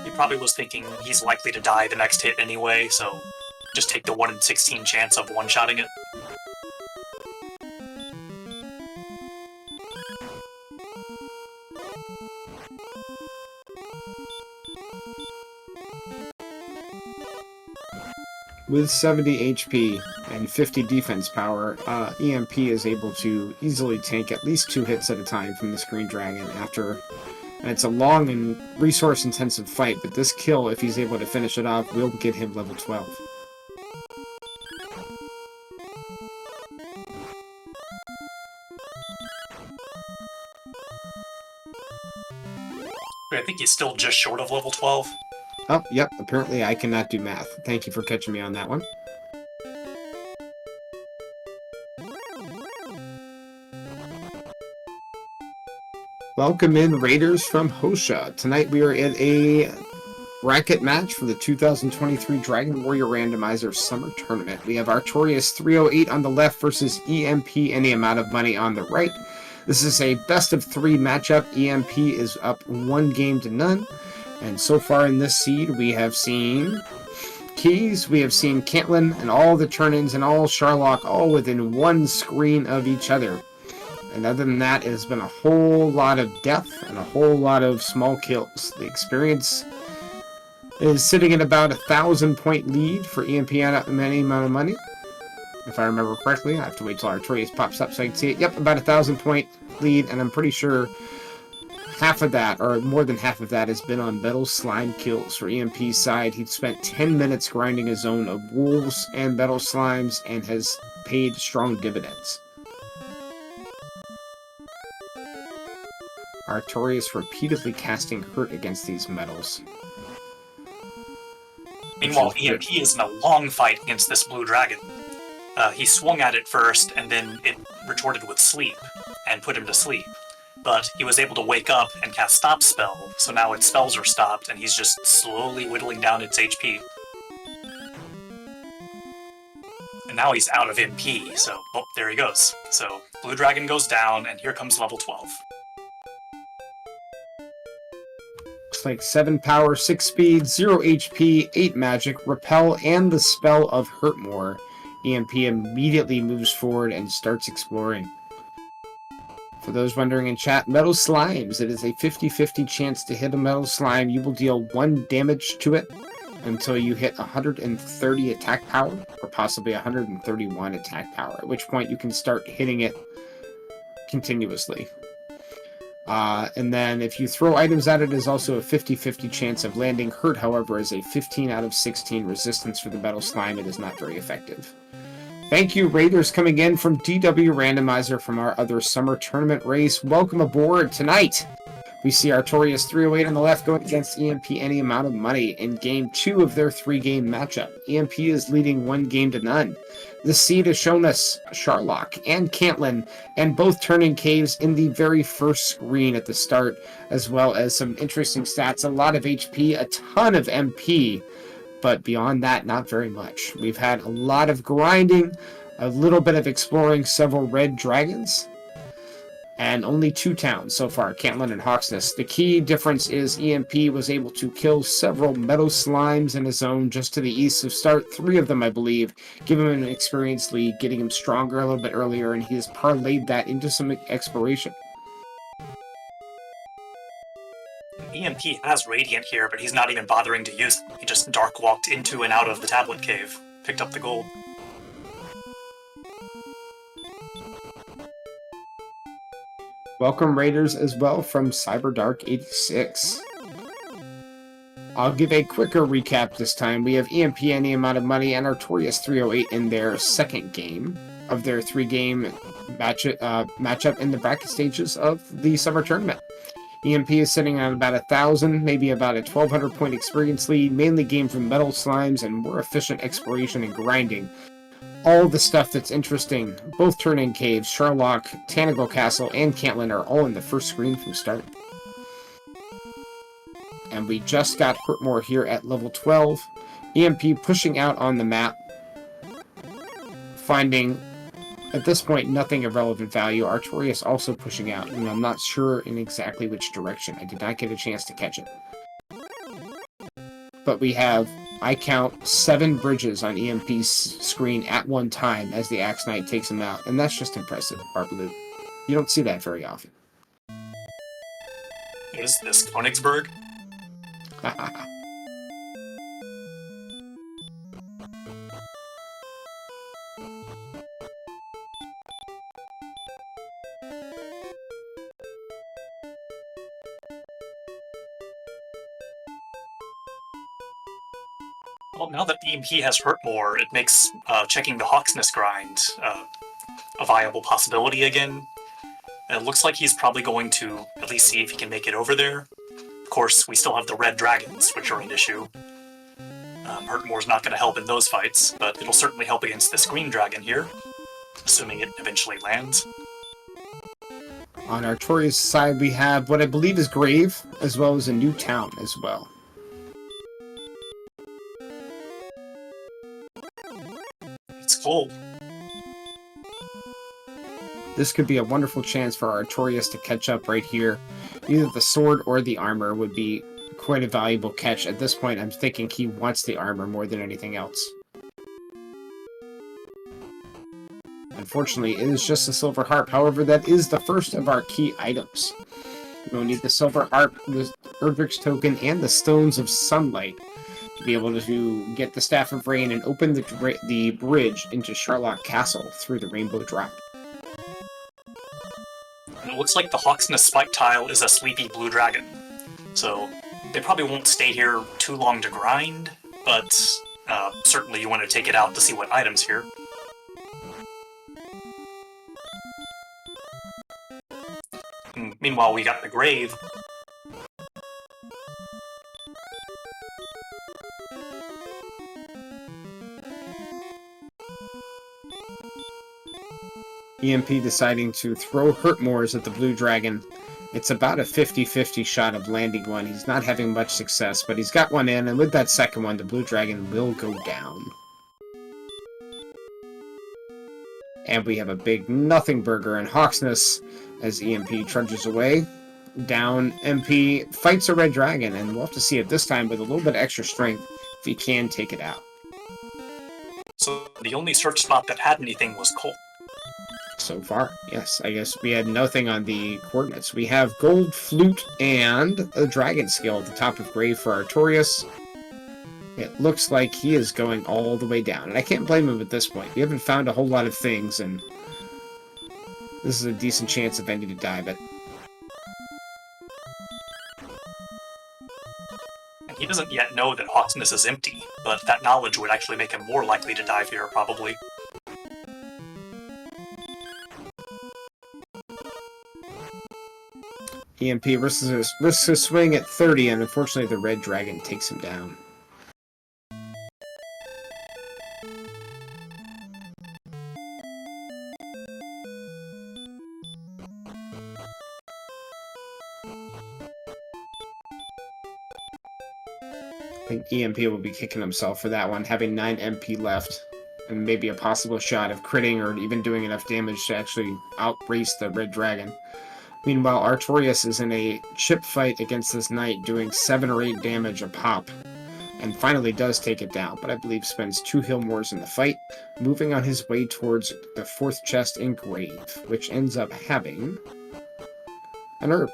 He probably was thinking he's likely to die the next hit anyway, so just take the 1 in 16 chance of one-shotting it. With 70 HP and 50 defense power, EMP is able to easily tank at least 2 hits at a time from this green dragon after... And it's a long and resource-intensive fight, but this kill, if he's able to finish it off, will get him level 12. Wait, I think he's still just short of level 12. Oh, yep, apparently I cannot do math. Thank you for catching me on that one. Welcome in, Raiders from Hosha. Tonight we are at a bracket match for the 2023 Dragon Warrior Randomizer Summer Tournament. We have artorious308 on the left versus EMP any amount of money on the right. This is a best of 3 matchup. EMP is up 1 game to none. And so far in this seed, we have seen Keys, we have seen Caitlyn, and all the turn-ins and all Sharlock, all within 1 screen of each other. And other than that, it has been a whole lot of death and a whole lot of small kills. The experience is sitting at about 1,000 point lead for EMP on any amount of money. if I remember correctly. I have to wait till Artorias pops up so I can see it. Yep, about 1,000-point lead, and I'm pretty sure half of that, or more than half of that, has been on Metal Slime kills. For EMP's side, he'd spent 10 minutes grinding a zone of wolves and Metal Slimes and has paid strong dividends. Artorias repeatedly casting hurt against these metals. Meanwhile, EMP is in a long fight against this blue dragon. He swung at it first, and then it retorted with sleep, and put him to sleep. But he was able to wake up and cast Stop Spell, so now its spells are stopped, and he's just slowly whittling down its HP. And now he's out of MP, so, well, there he goes. So, blue dragon goes down, and here comes level 12. Looks like 7 power, 6 speed, 0 HP, 8 magic, repel, and the spell of Hurt More. EMP immediately moves forward and starts exploring. For those wondering in chat, Metal Slimes. It is a 50-50 chance to hit a Metal Slime. You will deal 1 damage to it until you hit 130 attack power, or possibly 131 attack power, at which point you can start hitting it continuously. And then if you throw items at it, is also a 50-50 chance of landing. Hurt, however, is a 15 out of 16 resistance for the Metal Slime. It is not very effective. Thank you, Raiders, coming in from DW Randomizer from our other summer tournament race. Welcome aboard. Tonight, we see artorious308 on the left going against EMP any amount of money in Game 2 of their 3-game matchup. EMP is leading 1-0. The seed has shown us Sharlock and Cantlin, and both turning caves in the very first screen at the start, as well as some interesting stats, a lot of HP, a ton of MP, but beyond that, not very much. We've had a lot of grinding, a little bit of exploring several red dragons, and only 2 towns so far, Cantlin and Hawksness. The key difference is EMP was able to kill several Metal Slimes in his zone just to the east of start, 3 of them, I believe, give him an experience lead, getting him stronger a little bit earlier, and he has parlayed that into some exploration. EMP has Radiant here, but he's not even bothering to use it. He just dark walked into and out of the tablet cave, picked up the gold. Welcome, Raiders, as well from CyberDark86. I'll give a quicker recap this time. We have EMP any amount of money and artorious308 in their second game of their 3-game matchup in the bracket stages of the summer tournament. EMP is sitting at about 1,000, maybe about a 1,200 point experience lead, mainly gained from Metal Slimes and more efficient exploration and grinding. All the stuff that's interesting, both turn-in caves, Sharlock, Tanagal Castle, and Cantlin are all in the first screen from start. And we just got Hurtmore here at level 12. EMP pushing out on the map, finding, at this point, nothing of relevant value. Artorias also pushing out, and I'm not sure in exactly which direction. I did not get a chance to catch it. But we have, I count, 7 bridges on EMP's screen at one time as the Axe Knight takes him out, and that's just impressive, Barbaloo. You don't see that very often. What is this, Königsberg? Well, now that EMP has hurt more, it makes checking the Hawksness grind a viable possibility again. And it looks like he's probably going to at least see if he can make it over there. Of course, we still have the red dragons, which are an issue. Hurtmore's not going to help in those fights, but it'll certainly help against this green dragon here, assuming it eventually lands. On Artorias' side, we have what I believe is Grave, as well as a new town as well. It's full. This could be a wonderful chance for Artorias to catch up right here. Either the sword or the armor would be quite a valuable catch. At this point, I'm thinking he wants the armor more than anything else. Unfortunately, it is just a silver harp. However, that is the first of our key items. We'll need the silver harp, the Erdrick's token, and the Stones of Sunlight to be able to get the Staff of Rain and open the bridge into Charlotte Castle through the Rainbow Drop. And it looks like the Hawksness Spike Tile is a sleepy blue dragon, so they probably won't stay here too long to grind, but certainly you want to take it out to see what items here. And meanwhile, we got the Grave. EMP deciding to throw Hurtmores at the blue dragon. It's about a 50-50 shot of landing one. He's not having much success, but he's got one in, and with that second one, the blue dragon will go down. And we have a big nothing burger in Hawksness as EMP trudges away. Down, MP fights a red dragon, and we'll have to see it this time with a little bit of extra strength if he can take it out. So the only search spot that had anything was coal. So far, yes. I guess we had nothing on the coordinates. We have Gold Flute and a Dragon Skill at the top of Grave for Artorius. It looks like he is going all the way down, and I can't blame him at this point. We haven't found a whole lot of things, and this is a decent chance of ending to die, but... And he doesn't yet know that Hawksness is empty, but that knowledge would actually make him more likely to dive here, probably. EMP risks a swing at 30, and unfortunately the red dragon takes him down. I think EMP will be kicking himself for that one, having 9 MP left, and maybe a possible shot of critting or even doing enough damage to actually outrace the red dragon. Meanwhile, Artorius is in a chip fight against this knight, doing 7 or 8 damage a pop, and finally does take it down, but I believe spends 2 Hillmores in the fight, moving on his way towards the 4th chest in Grave, which ends up having an herb.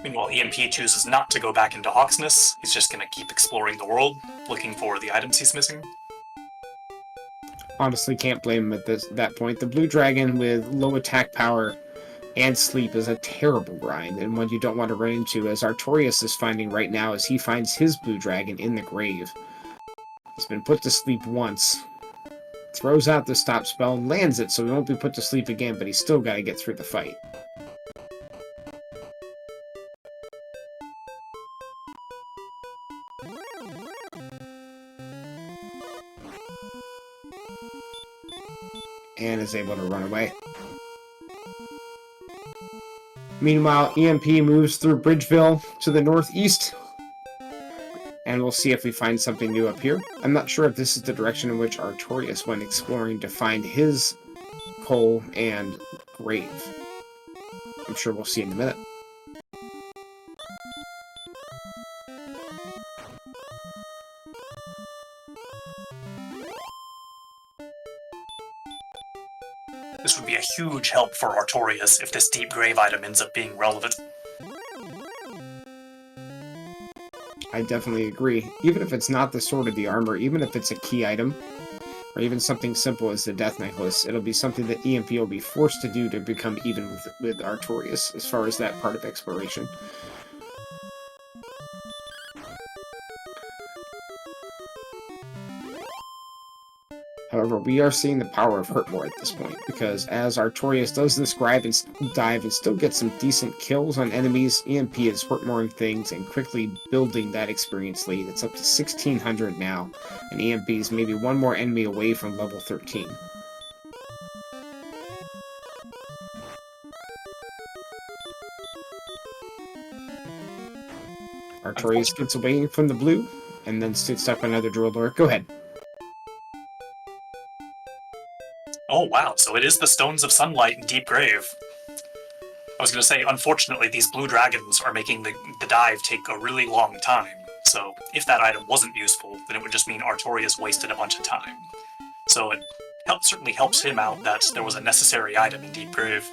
Meanwhile, EMP chooses not to go back into Hawksness. He's just going to keep exploring the world, looking for the items he's missing. Honestly, can't blame him at that point. The blue dragon with low attack power and sleep is a terrible grind, and one you don't want to run into, as Artorius is finding right now as he finds his blue dragon in the grave. He's been put to sleep once. Throws out the stop spell and lands it, so he won't be put to sleep again, but he's still got to get through the fight. And is able to run away. Meanwhile, EMP moves through Bridgeville to the northeast, and we'll see if we find something new up here. I'm not sure if this is the direction in which Artorius went exploring to find his coal and grave. I'm sure we'll see in a minute. This would be a huge help for Artorius if this deep grave item ends up being relevant. I definitely agree. Even if it's not the Sword of the Armor, even if it's a key item, or even something simple as the Death Necklace, it'll be something that EMP will be forced to do to become even with Artorius, as far as that part of exploration. However, we are seeing the power of Hurtmore at this point, because as Artorius does this dive and still gets some decent kills on enemies, EMP is Hurtmoring things and quickly building that experience lead. It's up to 1600 now, and EMP is maybe one more enemy away from level 13. Artorius gets away from the blue, and then sits up another Dragonlord. Go ahead. Oh wow, so it is the Stones of Sunlight in Deep Grave. I was going to say, unfortunately, these blue dragons are making the dive take a really long time, so if that item wasn't useful, then it would just mean Artorius wasted a bunch of time. So it certainly helps him out that there was a necessary item in Deep Grave.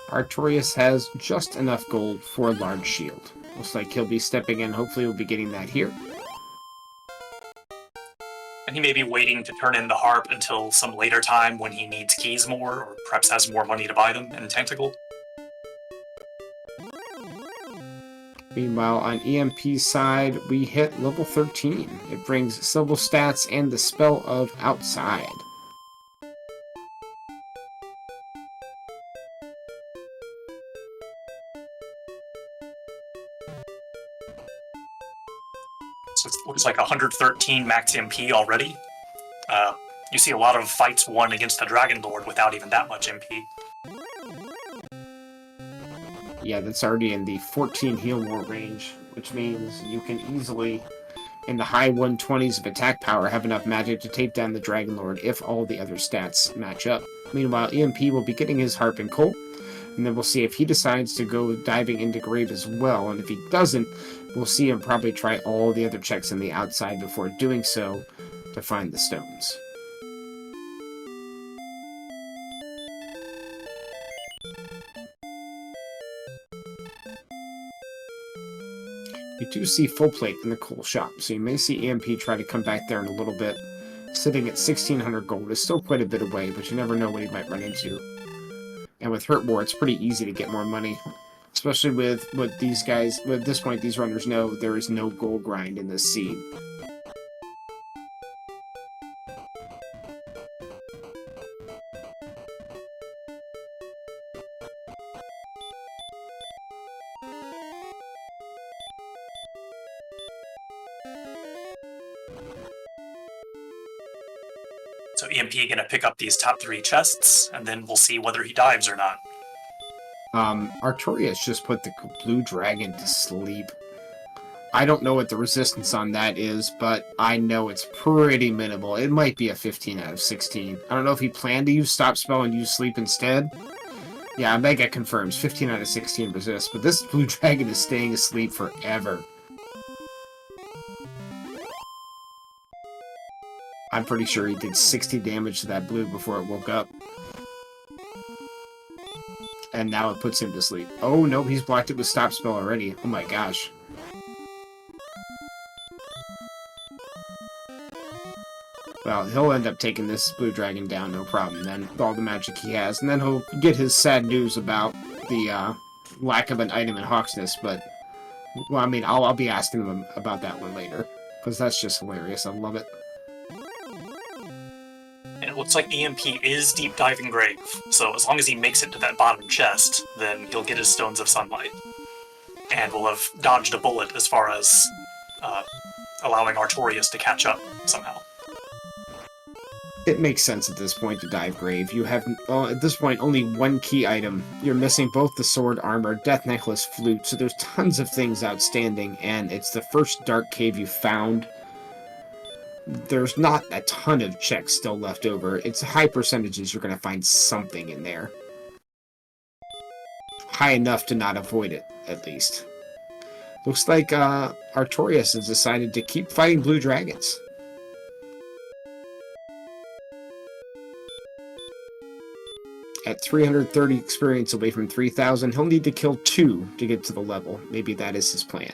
Artorias has just enough gold for a large shield. Looks like he'll be stepping in. Hopefully we'll be getting that here. And he may be waiting to turn in the harp until some later time when he needs keys more, or perhaps has more money to buy them in Tentacle. Meanwhile, on EMP's side, we hit level 13. It brings civil stats and the spell of Outside. So it looks like 113 max MP already. You see a lot of fights won against the Dragonlord without even that much MP. Yeah, that's already in the 14 heal more range, which means you can easily, in the high 120s of attack power, have enough magic to take down the Dragonlord if all the other stats match up. Meanwhile, EMP will be getting his harp and colt, and then we'll see if he decides to go diving into Grave as well, and if he doesn't, we'll see him probably try all the other checks on the outside before doing so to find the stones. You do see full plate in the coal shop, so you may see EMP try to come back there in a little bit. Sitting at 1,600 gold is still quite a bit away, but you never know what he might run into. And with Hurt More, it's pretty easy to get more money. Especially with what these guys, at this point, these runners know there is no gold grind in this seed. So EMP gonna pick up these top 3 chests, and then we'll see whether he dives or not. Artorias just put the blue dragon to sleep. I don't know what the resistance on that is, but I know it's pretty minimal. It might be a 15 out of 16. I don't know if he planned to use Stop Spell and use Sleep instead. Yeah, Mega confirms 15 out of 16 resist, but this blue dragon is staying asleep forever. I'm pretty sure he did 60 damage to that blue before it woke up. And now it puts him to sleep. Oh, no, he's blocked it with Stop Spell already. Oh my gosh. Well, he'll end up taking this blue dragon down, no problem, then, with all the magic he has. And then he'll get his sad news about the lack of an item in Hawksness, but... Well, I mean, I'll be asking him about that one later. Because that's just hilarious. I love it. And it looks like EMP is deep diving Grave, so as long as he makes it to that bottom chest, then he'll get his Stones of Sunlight. And we'll have dodged a bullet as far as allowing Artorias to catch up somehow. It makes sense at this point to dive Grave. You have, at this point, only one key item. You're missing both the sword, armor, death necklace, flute, so there's tons of things outstanding, and it's the first dark cave you found. There's not a ton of checks still left over. It's high percentages you're going to find something in there. High enough to not avoid it, at least. Looks like Artorias has decided to keep fighting blue dragons. At 330 experience away from 3,000, he'll need to kill 2 to get to the level. Maybe that is his plan.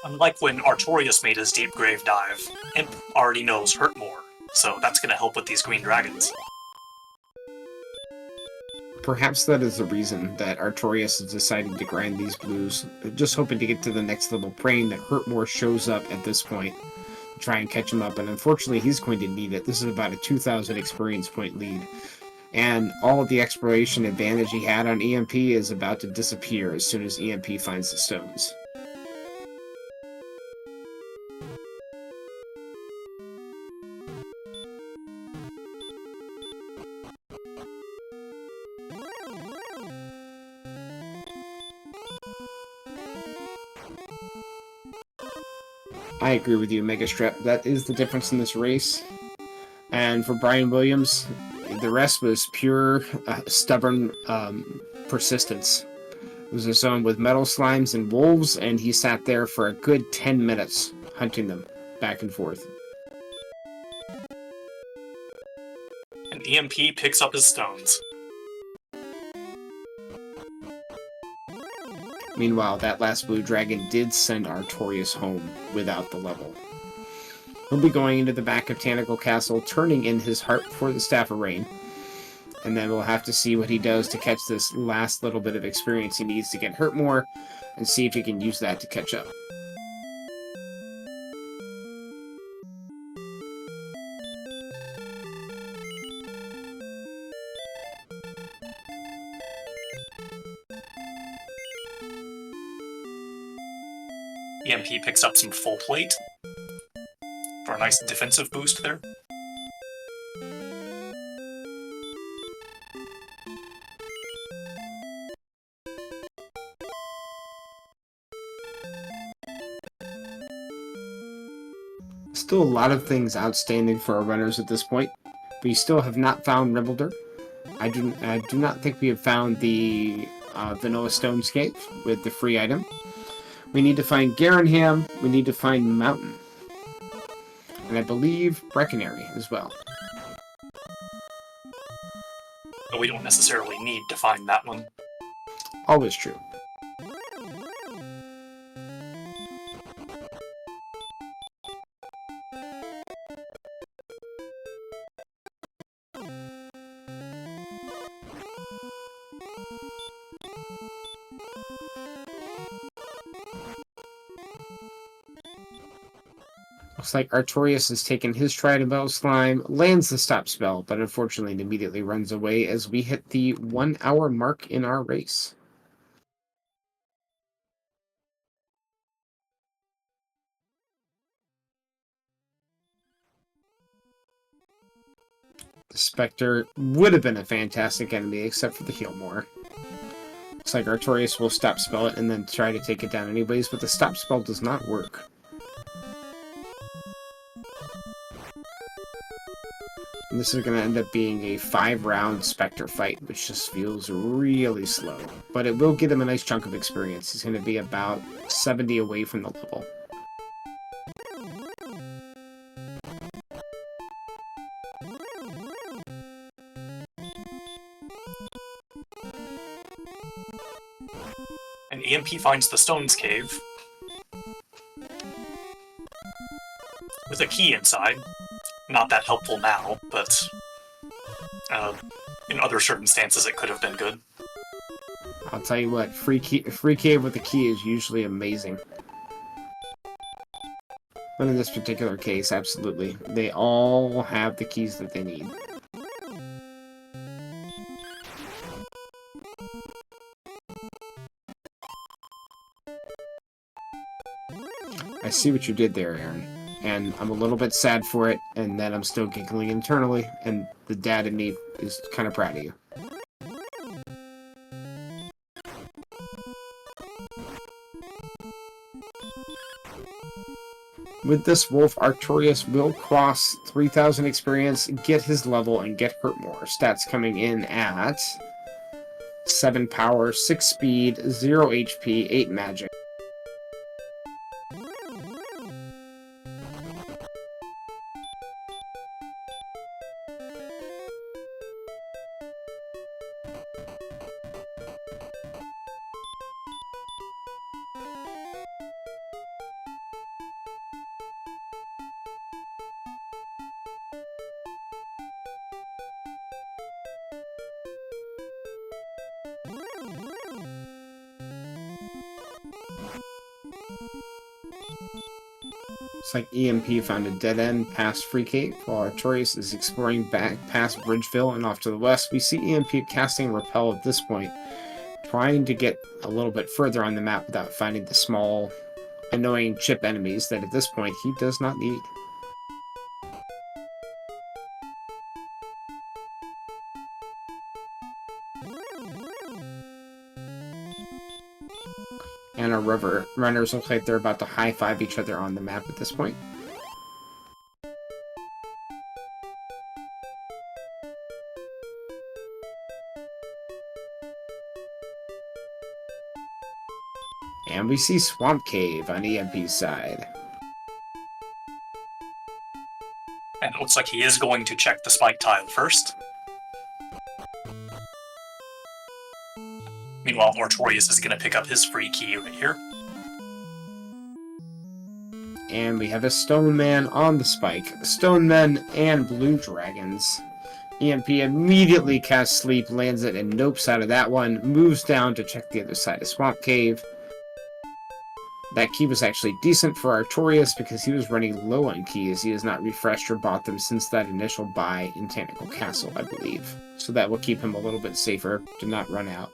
Unlike when Artorias made his Deep Grave dive, Imp already knows Hurt More, so that's going to help with these green dragons. Perhaps that is the reason that Artorias is deciding to grind these blues, just hoping to get to the next level, praying that Hurt More shows up at this point to try and catch him up, and unfortunately he's going to need it. This is about a 2,000 experience point lead, And all of the exploration advantage he had on EMP is about to disappear as soon as EMP finds the stones. I agree with you, Megastrep. That is the difference in this race. And for Brian Williams, the rest was pure, stubborn persistence. It was a zone with metal slimes and wolves, and he sat there for a good 10 minutes, hunting them back and forth. And EMP picks up his stones. Meanwhile, that last blue dragon did send Artorius home without the level. He'll be going into the back of Tanacle Castle, turning in his heart for the Staff of Rain. And then we'll have to see what he does to catch this last little bit of experience he needs to get hurt more, and see if he can use that to catch up. EMP picks up some full plate for a nice defensive boost there. Still a lot of things outstanding for our runners at this point. We still have not found Rimbledor. I do not think we have found the Vanilla Stonescape with the free item. We need to find Garenham. We need to find Mountain. And I believe Breckenary as well. But we don't necessarily need to find that one. Always true. Looks like Artorius has taken his Trident Slime, lands the stop spell, but unfortunately it immediately runs away as we hit the 1 hour mark in our race. The Spectre would have been a fantastic enemy except for the Healmore. Looks like Artorius will stop spell it and then try to take it down anyways, but the stop spell does not work. And this is going to end up being a 5-round Spectre fight, which just feels really slow. But it will get him a nice chunk of experience. He's going to be about 70 away from the level. And EMP finds the Stones Cave with a key inside. Not that helpful now, but in other circumstances it could have been good. I'll tell you what, free cave with a key is usually amazing. But in this particular case, absolutely. They all have the keys that they need. I see what you did there, Aaron. And I'm a little bit sad for it, and then I'm still giggling internally, and the dad in me is kind of proud of you. With this wolf, Artorius will cross 3,000 experience, get his level, and get hurt more. Stats coming in at 7 power, 6 speed, 0 HP, 8 magic. Looks like EMP found a dead end past Free Cave, while Artorias is exploring back past Bridgeville and off to the west. We see EMP casting Repel at this point, trying to get a little bit further on the map without finding the small, annoying chip enemies that at this point he does not need. And our river runners look like they're about to high-five each other on the map at this point. And we see Swamp Cave on EMP's side. And it looks like he is going to check the spike tile first. Meanwhile, Artorias is going to pick up his free key right here. And we have a Stone Man on the spike. Stone Men and Blue Dragons. EMP immediately casts Sleep, lands it, and nopes out of that one. Moves down to check the other side of Swamp Cave. That key was actually decent for Artorias because he was running low on keys. He has not refreshed or bought them since that initial buy in Tanacle Castle, I believe. So that will keep him a little bit safer to not run out.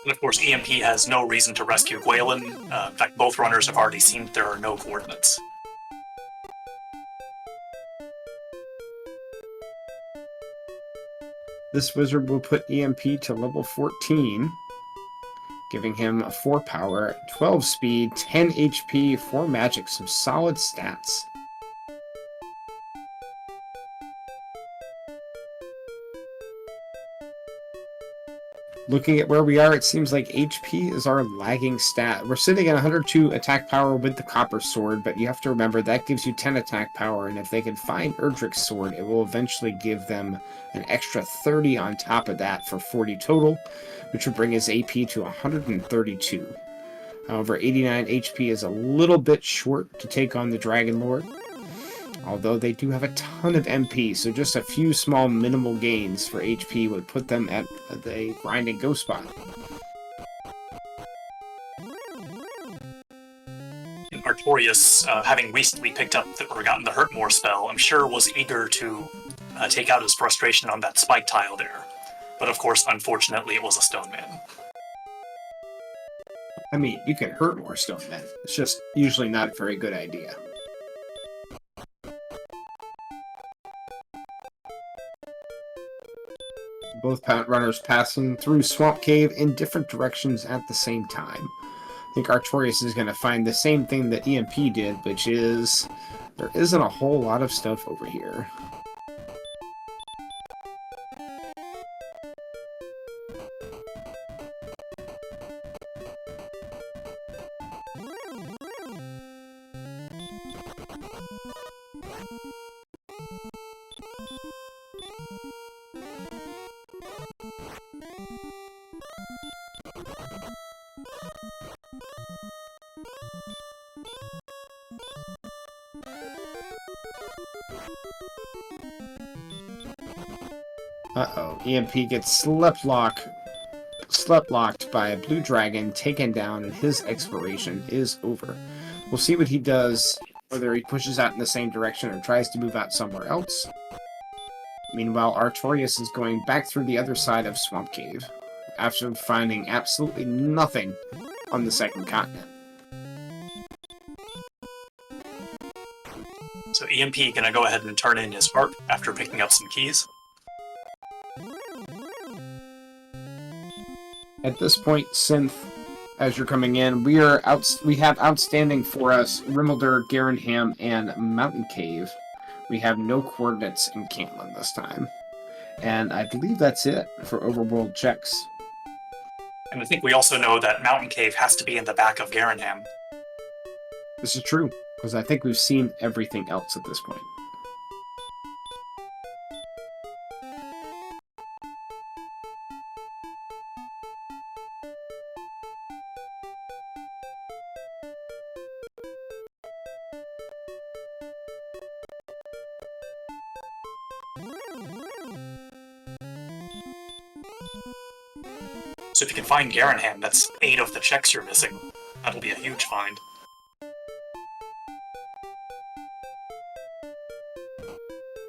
And of course, EMP has no reason to rescue Gwaelin. In fact, both runners have already seen that there are no coordinates. This wizard will put EMP to level 14, giving him 4 power, 12 speed, 10 HP, 4 magic, some solid stats. Looking at where we are, it seems like HP is our lagging stat. We're sitting at 102 attack power with the Copper Sword, but you have to remember that gives you 10 attack power, and if they can find Erdrick's Sword, it will eventually give them an extra 30 on top of that for 40 total, which would bring his AP to 132. However, 89 HP is a little bit short to take on the Dragonlord, although they do have a ton of MP, so just a few small minimal gains for HP would put them at the grind and go spot. And Artorias, having recently picked up or gotten the Hurtmore spell, I'm sure was eager to take out his frustration on that spike tile there. But of course, unfortunately, it was a Stone Man. I mean, you can hurt more Stone Men. It's just usually not a very good idea. Both runners passing through Swamp Cave in different directions at the same time. I think Artorias is going to find the same thing that EMP did, which is there isn't a whole lot of stuff over here. Uh-oh, EMP gets slept-locked by a blue dragon, taken down, and his exploration is over. We'll see what he does, whether he pushes out in the same direction or tries to move out somewhere else. Meanwhile, Artorias is going back through the other side of Swamp Cave, after finding absolutely nothing on the second continent. So EMP gonna go ahead and turn in his harp after picking up some keys. At this point, Synth, as you're coming in, we have outstanding for us Rimmelder, Garenham, and Mountain Cave. We have no coordinates in Cantland this time. And I believe that's it for overworld checks. And I think we also know that Mountain Cave has to be in the back of Garenham. This is true, because I think we've seen everything else at this point. So if you can find Garenham, that's 8 of the checks you're missing. That'll be a huge find.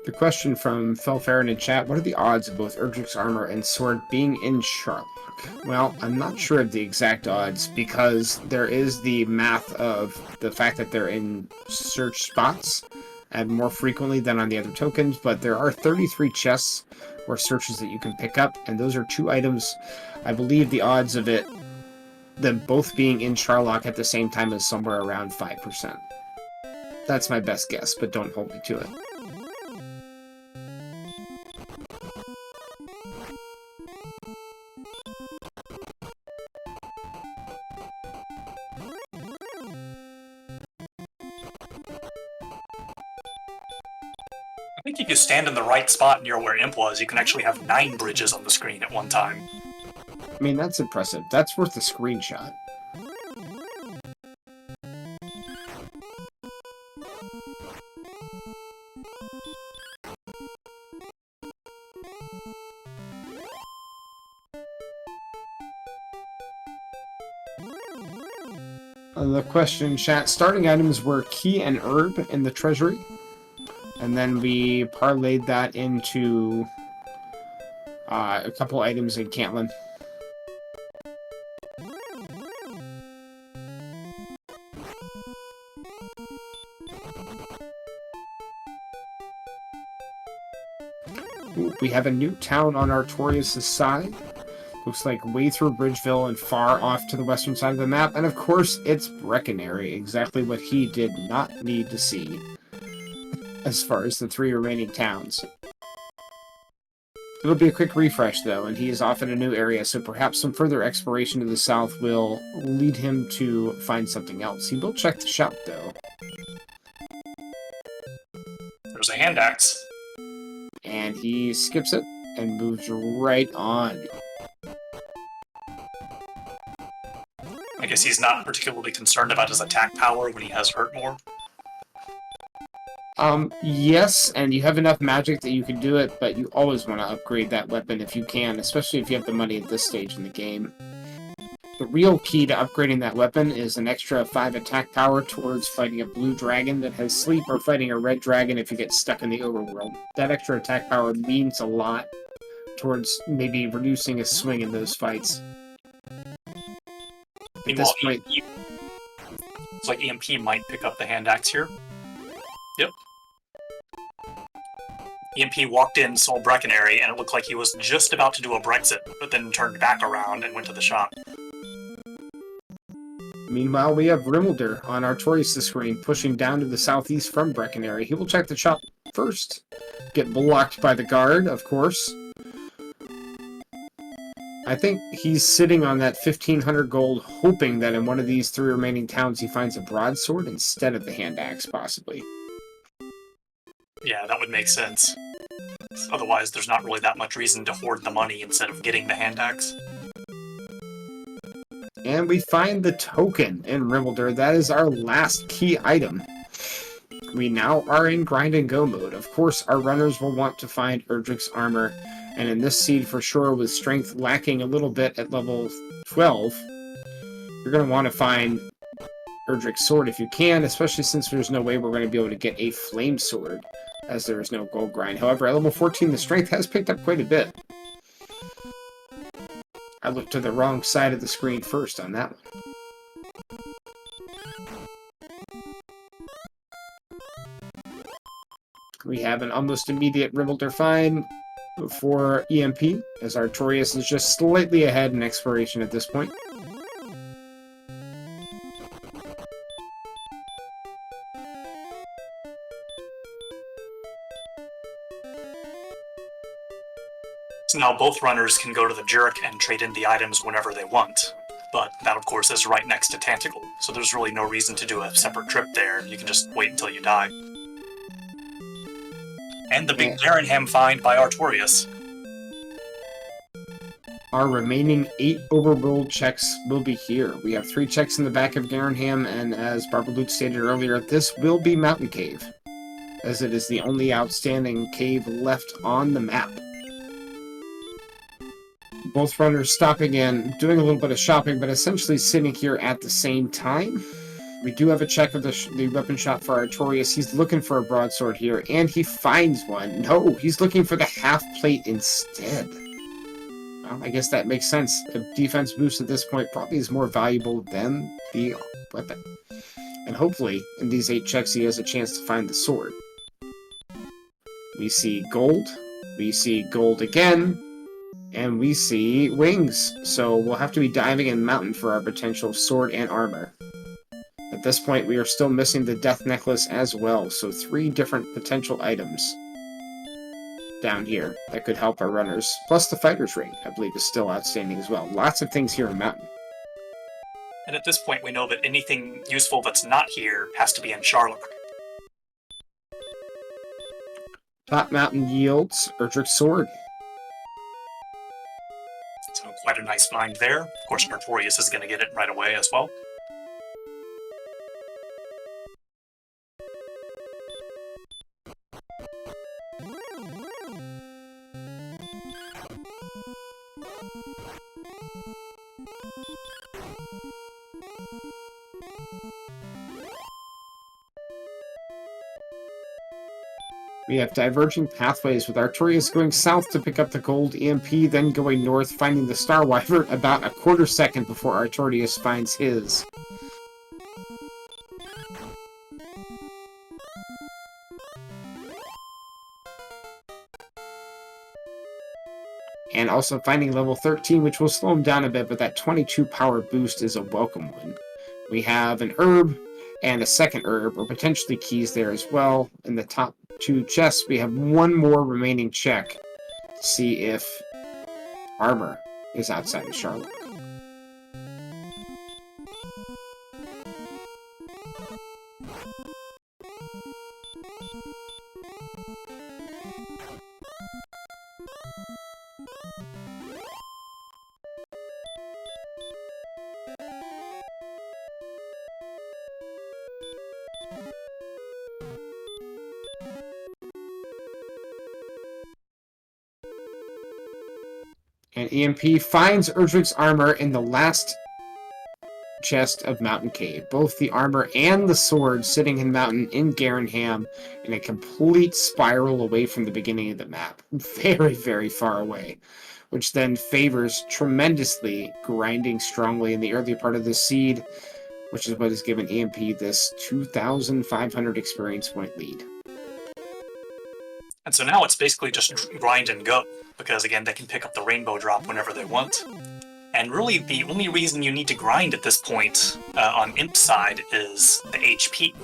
The question from Felfarin in chat, what are the odds of both Erdrick's armor and sword being in Charlock? Well, I'm not sure of the exact odds, because there is the math of the fact that they're in search spots, and more frequently than on the other tokens, but there are 33 chests or searches that you can pick up, and those are 2 items. I believe the odds of them both being in Charlock at the same time is somewhere around 5%. That's my best guess, but don't hold me to it. I think if you stand in the right spot near where Imp was, you can actually have 9 bridges on the screen at one time. I mean, that's impressive. That's worth a screenshot. The question in chat, starting items were key and herb in the treasury, and then we parlayed that into a couple items in Cantlin. Ooh, we have a new town on Artorius' side. Looks like way through Bridgeville and far off to the western side of the map. And of course, it's Breckenary, exactly what he did not need to see as far as the 3 remaining towns. It'll be a quick refresh, though, and he is off in a new area, so perhaps some further exploration to the south will lead him to find something else. He will check the shop, though. There's a hand axe. And he skips it and moves right on. I guess he's not particularly concerned about his attack power when he has hurt more. Yes, and you have enough magic that you can do it, but you always want to upgrade that weapon if you can, especially if you have the money at this stage in the game. The real key to upgrading that weapon is an extra 5 attack power towards fighting a blue dragon that has sleep, or fighting a red dragon if you get stuck in the overworld. That extra attack power means a lot towards maybe reducing a swing in those fights. Meanwhile, it's like EMP might pick up the hand axe here. Yep. EMP walked in, saw Breckenary, and it looked like he was just about to do a Brexit, but then turned back around and went to the shop. Meanwhile, we have Rimmelder on Artorius' screen, pushing down to the southeast from Breckenary. He will check the shop first. Get blocked by the guard, of course. I think he's sitting on that 1,500 gold, hoping that in one of these 3 remaining towns he finds a broadsword instead of the hand axe, possibly. Yeah, that would make sense. Otherwise, there's not really that much reason to hoard the money instead of getting the hand axe. And we find the token in Rimmelder. That is our last key item. We now are in grind and go mode. Of course, our runners will want to find Erdrick's armor, and in this seed for sure, with strength lacking a little bit at level 12, you're going to want to find Erdrick's sword if you can, especially since there's no way we're going to be able to get a flame sword, as there is no gold grind. However, at level 14, the strength has picked up quite a bit. I looked to the wrong side of the screen first on that one. We have an almost immediate Rimmelder find for EMP, as Artorius is just slightly ahead in exploration at this point. So now both runners can go to the Jurek and trade in the items whenever they want. But that, of course, is right next to Tanticle, so there's really no reason to do a separate trip there. You can just wait until you die. And the big Garenham find by Artorius. Our remaining 8 overworld checks will be here. We have 3 checks in the back of Garenham, and as Barbara Lute stated earlier, this will be Mountain Cave, as it is the only outstanding cave left on the map. Both runners stopping and doing a little bit of shopping, but essentially sitting here at the same time. We do have a check of the weapon shop for Artorius. He's looking for a broadsword here, and he finds one. No, he's looking for the half plate instead. Well, I guess that makes sense. A defense boost at this point probably is more valuable than the weapon. And hopefully, in these 8 checks, he has a chance to find the sword. We see gold. We see gold again. And we see wings. So we'll have to be diving in the mountain for our potential sword and armor. At this point, we are still missing the death necklace as well. So 3 different potential items down here that could help our runners. Plus the fighter's ring, I believe, is still outstanding as well. Lots of things here in mountain. And at this point, we know that anything useful that's not here has to be in Charlock. Top mountain yields Erdrick's sword. So quite a nice find there. Of course, Artorius is going to get it right away as well. We have diverging pathways, with Artorius going south to pick up the gold EMP, then going north, finding the Star Wyvern about a quarter second before Artorius finds his. And also finding level 13, which will slow him down a bit, but that 22 power boost is a welcome one. We have an herb and a second herb, or potentially keys there as well. In the top 2 chests, we have 1 more remaining check to see if armor is outside of Charlotte. And EMP finds Erdrick's armor in the last chest of Mountain Cave. Both the armor and the sword sitting in Mountain in Garenham in a complete spiral away from the beginning of the map. Very, very far away. Which then favors tremendously grinding strongly in the early part of the seed, which is what has given EMP this 2,500 experience point lead. And so now it's basically just grind and go, because again, they can pick up the rainbow drop whenever they want. And really, the only reason you need to grind at this point on Imp's side is the HP.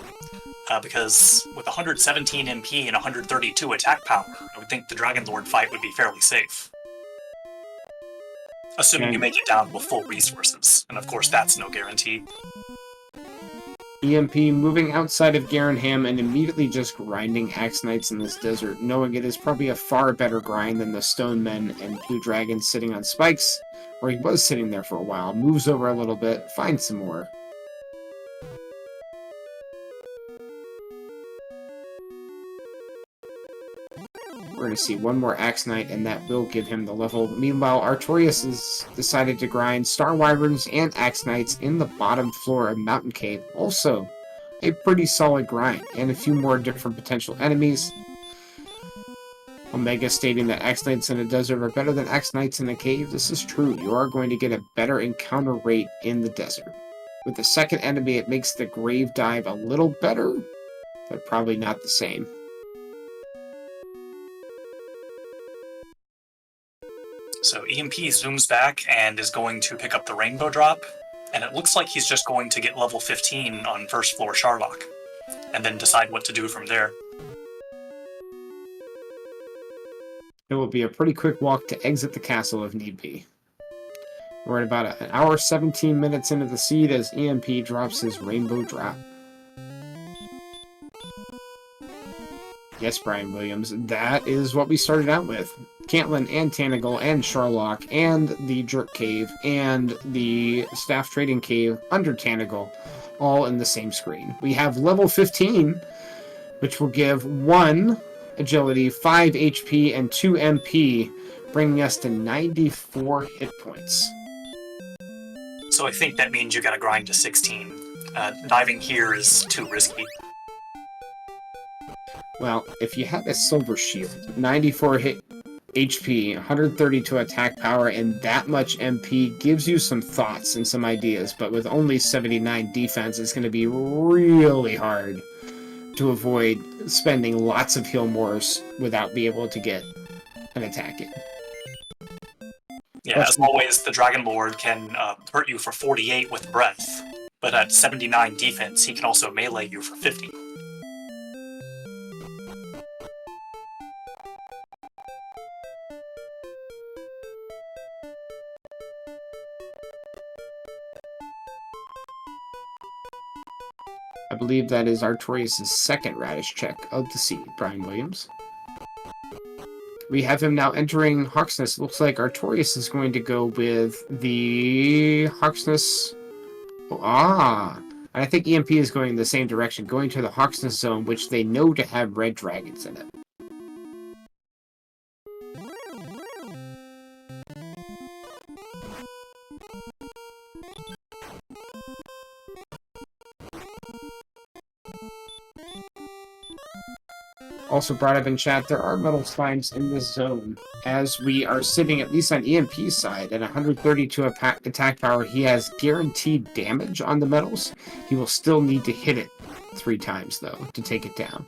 Because with 117 MP and 132 attack power, I would think the Dragonlord fight would be fairly safe. Assuming you make it down with full resources, and of course that's no guarantee. EMP moving outside of Garenham and immediately just grinding Axe Knights in this desert, knowing it is probably a far better grind than the Stone Men and 2 Dragons sitting on spikes, where he was sitting there for a while, moves over a little bit, finds some more. We're going to see 1 more Axe Knight, and that will give him the level. Meanwhile, Artorius has decided to grind Star Wyverns and Axe Knights in the bottom floor of Mountain Cave. Also, a pretty solid grind, and a few more different potential enemies. Omega stating that Axe Knights in a desert are better than Axe Knights in a cave. This is true. You are going to get a better encounter rate in the desert. With the second enemy, it makes the grave dive a little better, but probably not the same. So EMP zooms back and is going to pick up the rainbow drop, and it looks like he's just going to get level 15 on first floor Charlock, and then decide what to do from there. It will be a pretty quick walk to exit the castle if need be. We're at about an hour 17 minutes into the seed as EMP drops his rainbow drop. Yes, Brian Williams, that is what we started out with. Cantlin and Tanagal and Charlock and the Jerk Cave and the Staff Trading Cave under Tanagal all in the same screen. We have level 15, which will give 1 agility, 5 HP, and 2 MP bringing us to 94 hit points. So I think that means you gotta grind to 16. Diving here is too risky. Well, if you have a Silver Shield, 94 hit HP, 132 attack power, and that much MP gives you some thoughts and some ideas, but with only 79 defense, it's going to be really hard to avoid spending lots of heal mores without being able to get an attack in. Yeah, as always, the Dragonlord can hurt you for 48 with breath, but at 79 defense, he can also melee you for 50. I believe that is Artorius' second Radish check of the seed, Brian Williams. We have him now entering Hawksness. Looks like Artorius is going to go with the Hawksness. And I think EMP is going in the same direction, going to the Hawksness zone, which they know to have red dragons in it. Also brought up in chat, there are metal spines in this zone. As we are sitting, at least on EMP's side, at 132 attack power, he has guaranteed damage on the metals. He will still need to hit it 3 times, though, to take it down.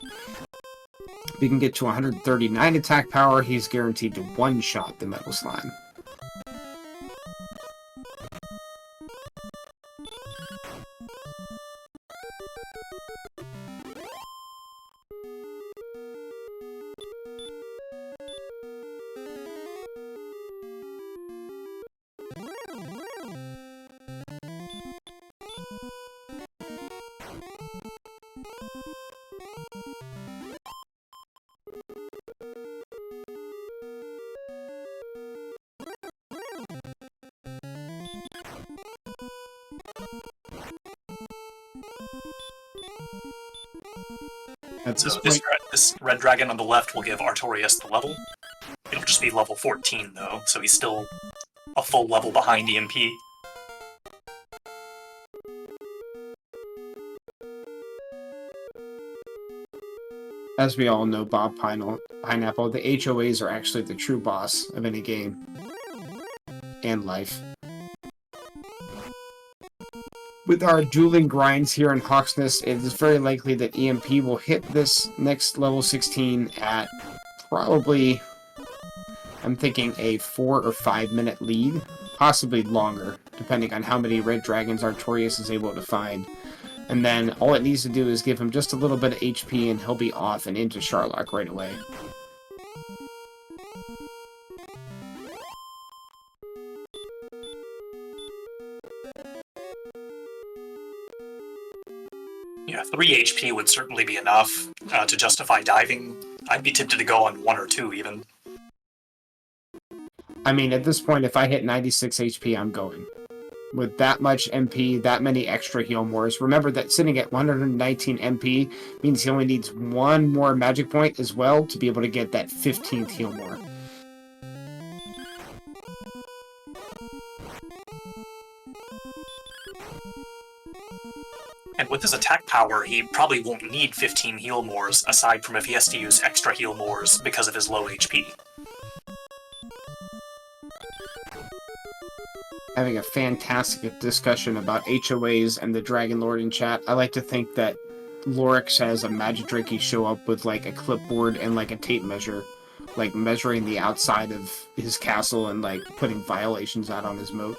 If he can get to 139 attack power, he's guaranteed to one-shot the metal slime. So this red dragon on the left will give Artorius the level. It'll just be level 14, though, so he's still a full level behind EMP. As we all know, Bob Pineapple, the HOAs are actually the true boss of any game. And life. With our dueling grinds here in Hawksness, it is very likely that EMP will hit this next level 16 at probably, I'm thinking, a 4 or 5 minute lead. Possibly longer, depending on how many red dragons Artorius is able to find. And then all it needs to do is give him just a little bit of HP and he'll be off and into Sharlock right away. Yeah, 3 HP would certainly be enough to justify diving. I'd be tempted to go on 1 or 2 even. I mean, at this point, if I hit 96 HP, I'm going. With that much MP, that many extra heal mores. Remember that sitting at 119 MP means he only needs 1 more magic point as well to be able to get that 15th heal more. And with his attack power, he probably won't need 15 heal mores, aside from if he has to use extra heal mores because of his low HP. Having a fantastic discussion about HOAs and the Dragonlord in chat. I like to think that Lorix has a Magidrakey show up with like a clipboard and like a tape measure, like measuring the outside of his castle and like putting violations out on his moat.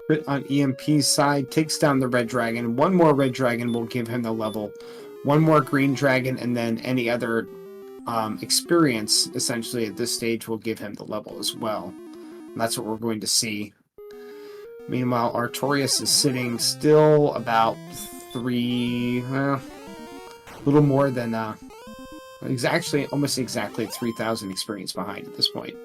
Crit on EMP's side takes down the red dragon. 1 more red dragon will give him the level. 1 more green dragon, and then any other experience, essentially, at this stage will give him the level as well. And that's what we're going to see. Meanwhile, Artorias is sitting still about a little more than, actually almost exactly 3,000 experience behind at this point.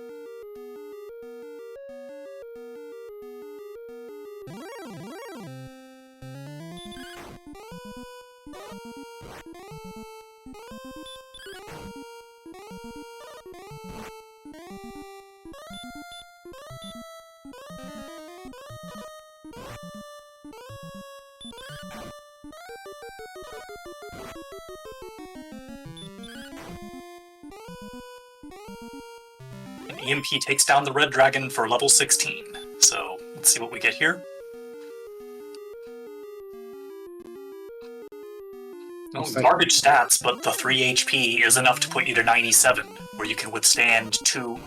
EMP takes down the red dragon for level 16. So let's see what we get here. Garbage stats, but the 3 HP is enough to put you to 97, where you can withstand two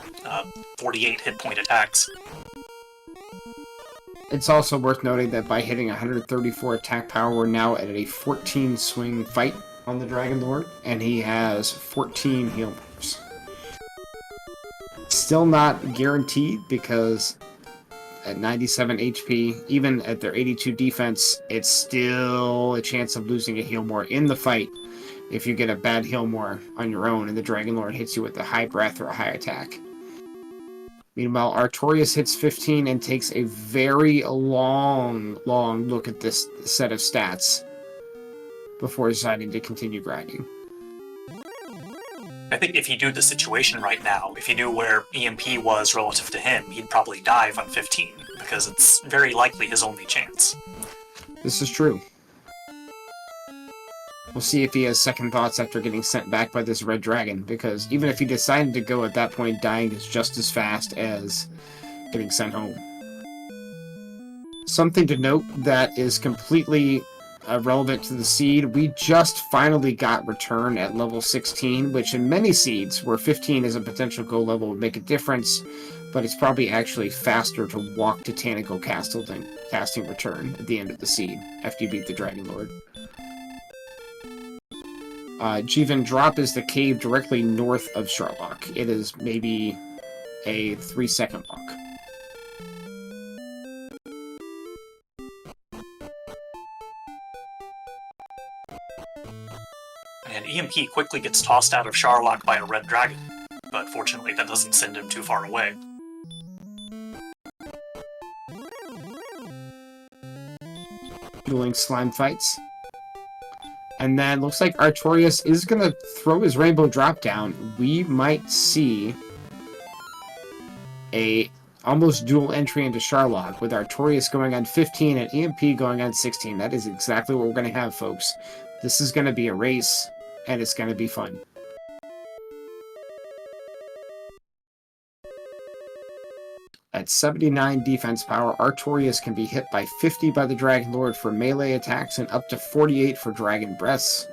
48 hit point attacks. It's also worth noting that by hitting 134 attack power, we're now at a 14 swing fight on the Dragonlord, and he has 14 heal moves. Still not guaranteed, because at 97 HP, even at their 82 defense, it's still a chance of losing a heal more in the fight if you get a bad heal more on your own and the Dragonlord hits you with a high breath or a high attack. Meanwhile, Artorias hits 15 and takes a very long look at this set of stats before deciding to continue grinding. I think if he knew the situation right now, if he knew where EMP was relative to him, he'd probably dive on 15, because it's very likely his only chance. This is true. We'll see if he has second thoughts after getting sent back by this red dragon, because even if he decided to go at that point, dying is just as fast as getting sent home. Something to note that is completely relevant to the seed, we just finally got return at level 16, which in many seeds, where 15 is a potential go level, would make a difference, but it's probably actually faster to walk Titanical Castle than casting return at the end of the seed, after you beat the Dragonlord. Jeevan Drop is the cave directly north of Sharlock. It is maybe a 3-second walk. And EMP quickly gets tossed out of Sharlock by a red dragon, but fortunately that doesn't send him too far away. Dueling slime fights. And then looks like Artorias is going to throw his rainbow drop down. We might see a almost dual entry into Sharlock, with Artorias going on 15 and EMP going on 16. That is exactly what we're going to have, folks. This is going to be a race, and it's going to be fun. At 79 defense power, Artorias can be hit by 50 by the Dragonlord for melee attacks and up to 48 for dragon breaths.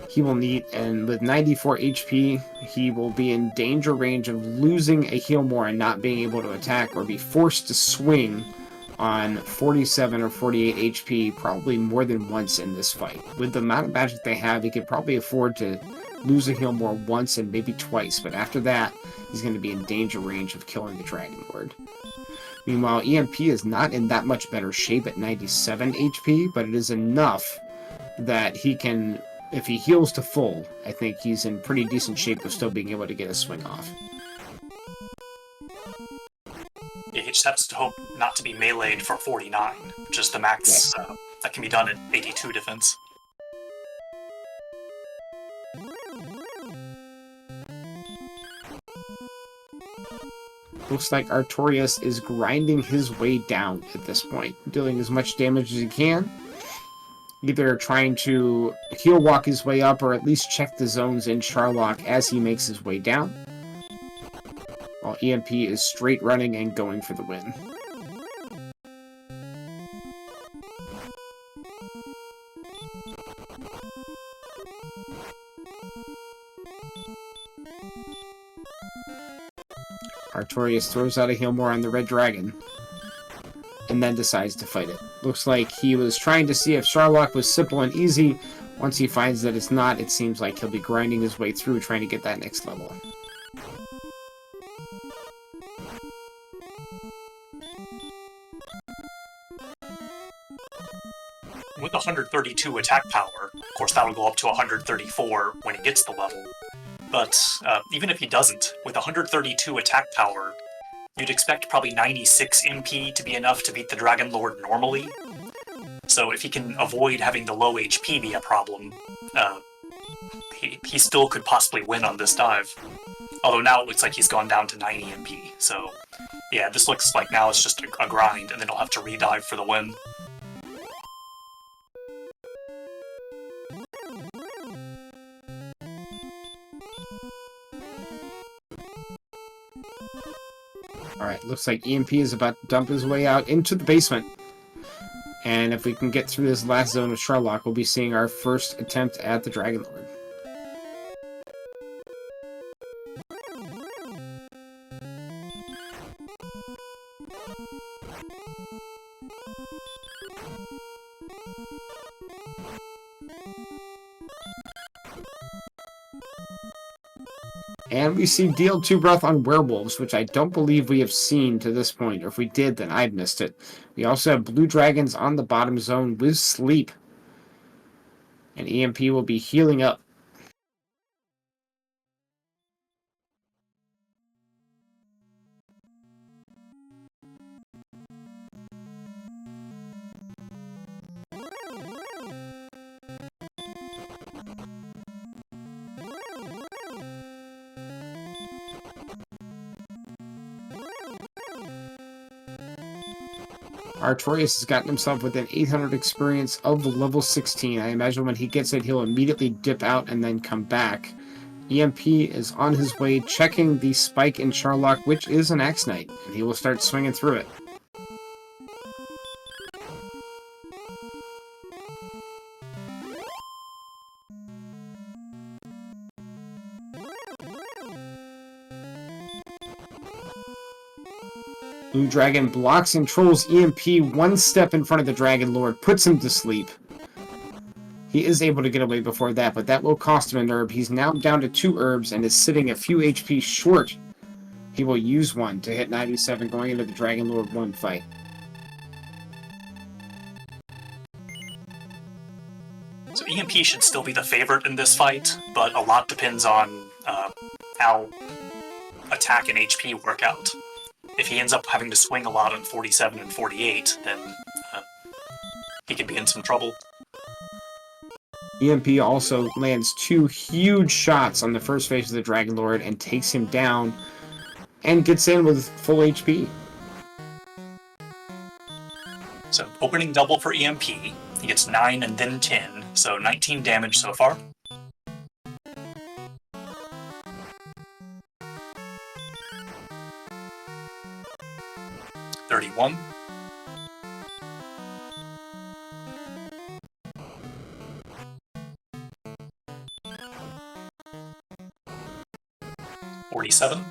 He will need, and with 94 HP, he will be in danger range of losing a heal more and not being able to attack, or be forced to swing on 47 or 48 HP probably more than once in this fight. With the amount of magic they have, he could probably afford to lose a heal more once and maybe twice, but after that, he's going to be in danger range of killing the Dragonlord. Meanwhile, EMP is not in that much better shape at 97 HP, but it is enough that he can, if he heals to full, I think he's in pretty decent shape of still being able to get a swing off. Yeah, he just has to hope not to be meleeed for 49, which is the max that can be done at 82 defense. Looks like Artorias is grinding his way down at this point, dealing as much damage as he can. Either trying to heal walk his way up, or at least check the zones in Sharlock as he makes his way down. While EMP is straight running and going for the win. Artorias throws out a heal more on the red dragon, and then decides to fight it. Looks like he was trying to see if Sharlock was simple and easy. Once he finds that it's not, it seems like he'll be grinding his way through, trying to get that next level. with 132 attack power, of course that'll go up to 134 when he gets the level, but even if he doesn't, with 132 attack power, you'd expect probably 96 MP to be enough to beat the Dragonlord normally. So if he can avoid having the low HP be a problem, he still could possibly win on this dive. Although now it looks like he's gone down to 90 MP, so yeah, this looks like now it's just a grind, and then he'll have to re-dive for the win. Alright, looks like EMP is about to dump his way out into the basement. And if we can get through this last zone of Sherlock, we'll be seeing our first attempt at the Dragonlord. And we see Deal 2 Breath on Werewolves, which I don't believe we have seen to this point, or if we did, then I've missed it. We also have Blue Dragons on the bottom zone with Sleep. And EMP will be healing up. Artorious has gotten himself within 800 experience of the level 16. I imagine when he gets it, he'll immediately dip out and then come back. EMP is on his way, checking the spike in Sherlock, which is an Axe Knight, and he will start swinging through it. Blue Dragon blocks and trolls EMP one step in front of the Dragonlord, puts him to sleep. He is able to get away before that, but that will cost him an herb. He's now down to 2 herbs and is sitting a few HP short. He will use one to hit 97 going into the Dragonlord 1 fight. So EMP should still be the favorite in this fight, but a lot depends on how attack and HP work out. If he ends up having to swing a lot on 47 and 48, then he could be in some trouble. EMP also lands 2 huge shots on the first phase of the Dragonlord and takes him down and gets in with full HP. So opening double for EMP, he gets 9 and then 10, so 19 damage so far. $31. $47.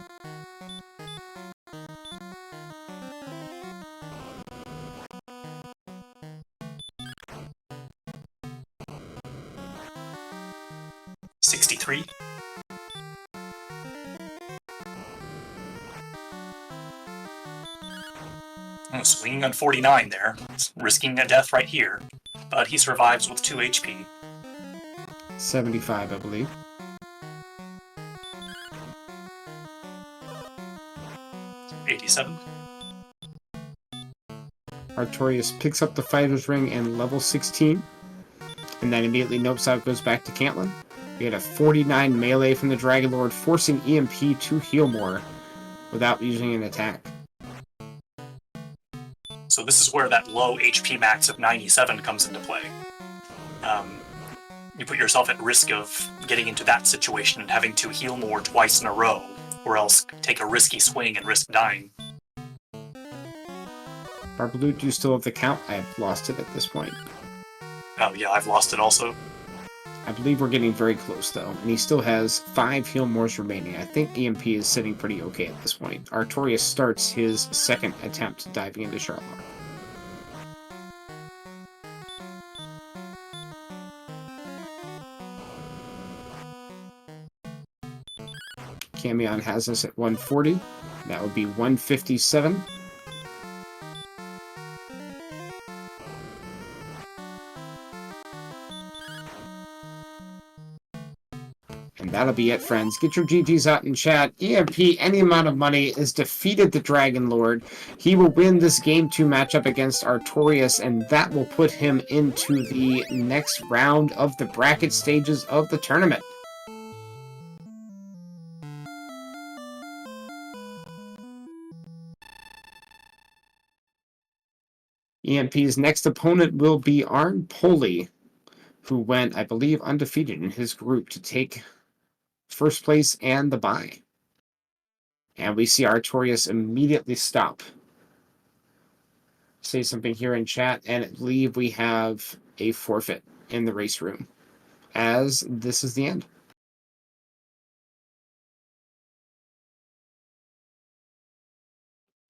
$63. Swinging on 49 there. It's risking a death right here, but he survives with 2 HP. 75, I believe. $87. Artorious picks up the fighter's ring and level 16, and then immediately nopes out, goes back to Cantlin. We had a 49 melee from the Dragonlord, forcing EMP to heal more without using an attack. So this is where that low HP max of 97 comes into play. You put yourself at risk of getting into that situation and having to heal more twice in a row, or else take a risky swing and risk dying. Barbalut, do you still have the count? I have lost it at this point. Oh yeah, I've lost it also. I believe we're getting very close, though, and he still has 5 heal mores remaining. I think EMP is sitting pretty okay at this point. Artorious starts his second attempt diving into Sherlock. Camion has us at 140. That would be 157. And that'll be it, friends. Get your GGs out in chat. EMP, any amount of money, has defeated the Dragonlord. He will win this Game 2 matchup against Artorius, and that will put him into the next round of the bracket stages of the tournament. EMP's next opponent will be Arn Poli, who went, I believe, undefeated in his group to take first place and the bye. And we see Artorius immediately stop. Say something here in chat, and I believe we have a forfeit in the race room, as this is the end.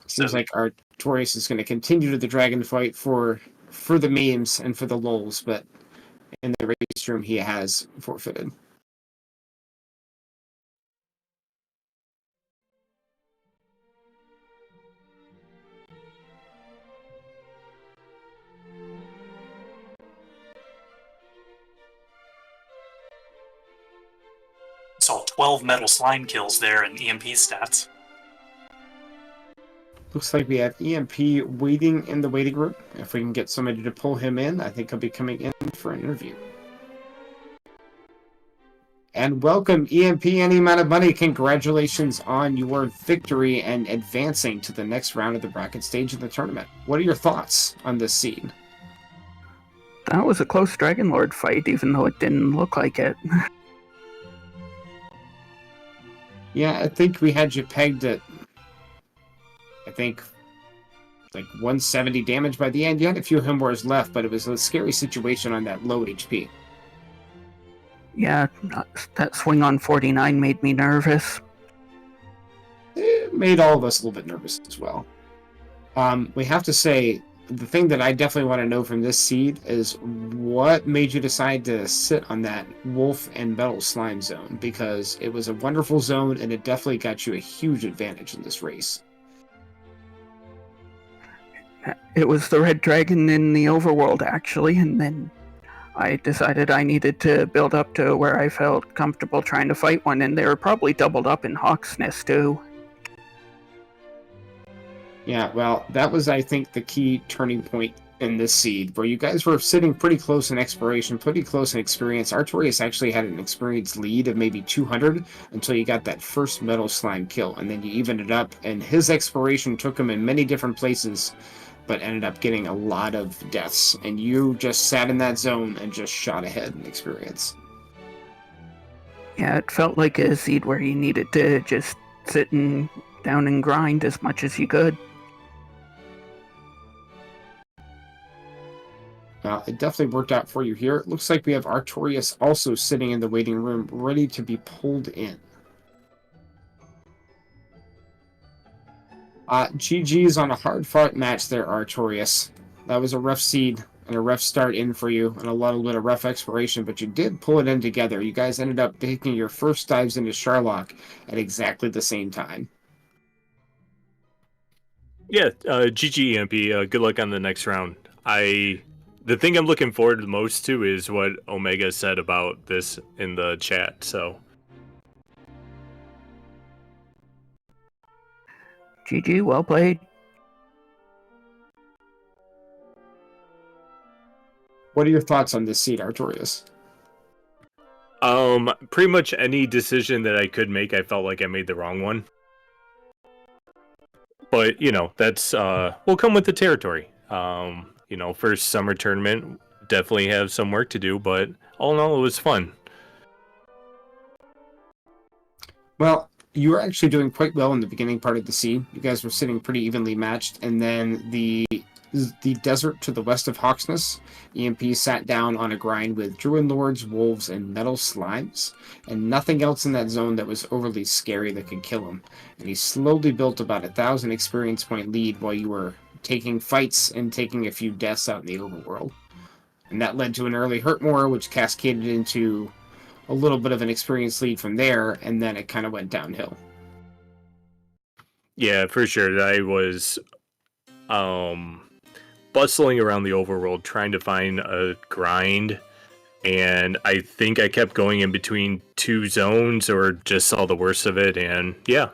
Seems like Artorius is going to continue to the dragon fight for the memes and for the lulz, but in the race room he has forfeited. Saw 12 metal slime kills there in EMP stats. Looks like we have EMP waiting in the waiting room. If we can get somebody to pull him in, I think he'll be coming in for an interview. And welcome, EMP, any amount of money. Congratulations on your victory and advancing to the next round of the bracket stage of the tournament. What are your thoughts on this seed? That was a close Dragonlord fight, even though it didn't look like it. Yeah, I think we had you pegged at, I think, like 170 damage by the end. You had a few him wars left, but it was a scary situation on that low HP. Yeah, that swing on 49 made me nervous. It made all of us a little bit nervous as well. We have to say, the thing that I definitely want to know from this seed is what made you decide to sit on that wolf and metal slime zone, because it was a wonderful zone and it definitely got you a huge advantage in this race. It was the red dragon in the overworld, actually, and then I decided I needed to build up to where I felt comfortable trying to fight one, and they were probably doubled up in Hawk's Nest, too. Yeah, well, that was, I think, the key turning point in this seed, where you guys were sitting pretty close in exploration, pretty close in experience. Artorius actually had an experience lead of maybe 200 until you got that first metal slime kill, and then you evened it up, and his exploration took him in many different places, but ended up getting a lot of deaths, and you just sat in that zone and just shot ahead in experience. Yeah, it felt like a seed where you needed to just sit down and grind as much as you could. It definitely worked out for you here. It looks like we have Artorius also sitting in the waiting room, ready to be pulled in. GG's on a hard-fought match there, Artorius. That was a rough seed and a rough start in for you, and a little bit of rough exploration, but you did pull it in together. You guys ended up taking your first dives into Sharlock at exactly the same time. Yeah, GG EMP. Good luck on the next round. The thing I'm looking forward to the most to is what Omega said about this in the chat, so. GG, well played. What are your thoughts on this seed, Artorius? Pretty much any decision that I could make, I felt like I made the wrong one. But, you know, that's, will come with the territory. You know, first summer tournament, definitely have some work to do, but all in all, it was fun. Well, you were actually doing quite well in the beginning part of the seed. You guys were sitting pretty evenly matched, and then the desert to the west of Hawksness, EMP sat down on a grind with Dragonlords, wolves, and metal slimes, and nothing else in that zone that was overly scary that could kill him. And he slowly built about 1,000 experience point lead while you were taking fights and taking a few deaths out in the overworld. And that led to an early Hurtmore, which cascaded into a little bit of an experience lead from there, and then it kind of went downhill. Yeah, for sure. I was bustling around the overworld trying to find a grind and I think I kept going in between two zones or just saw the worst of it, and yeah.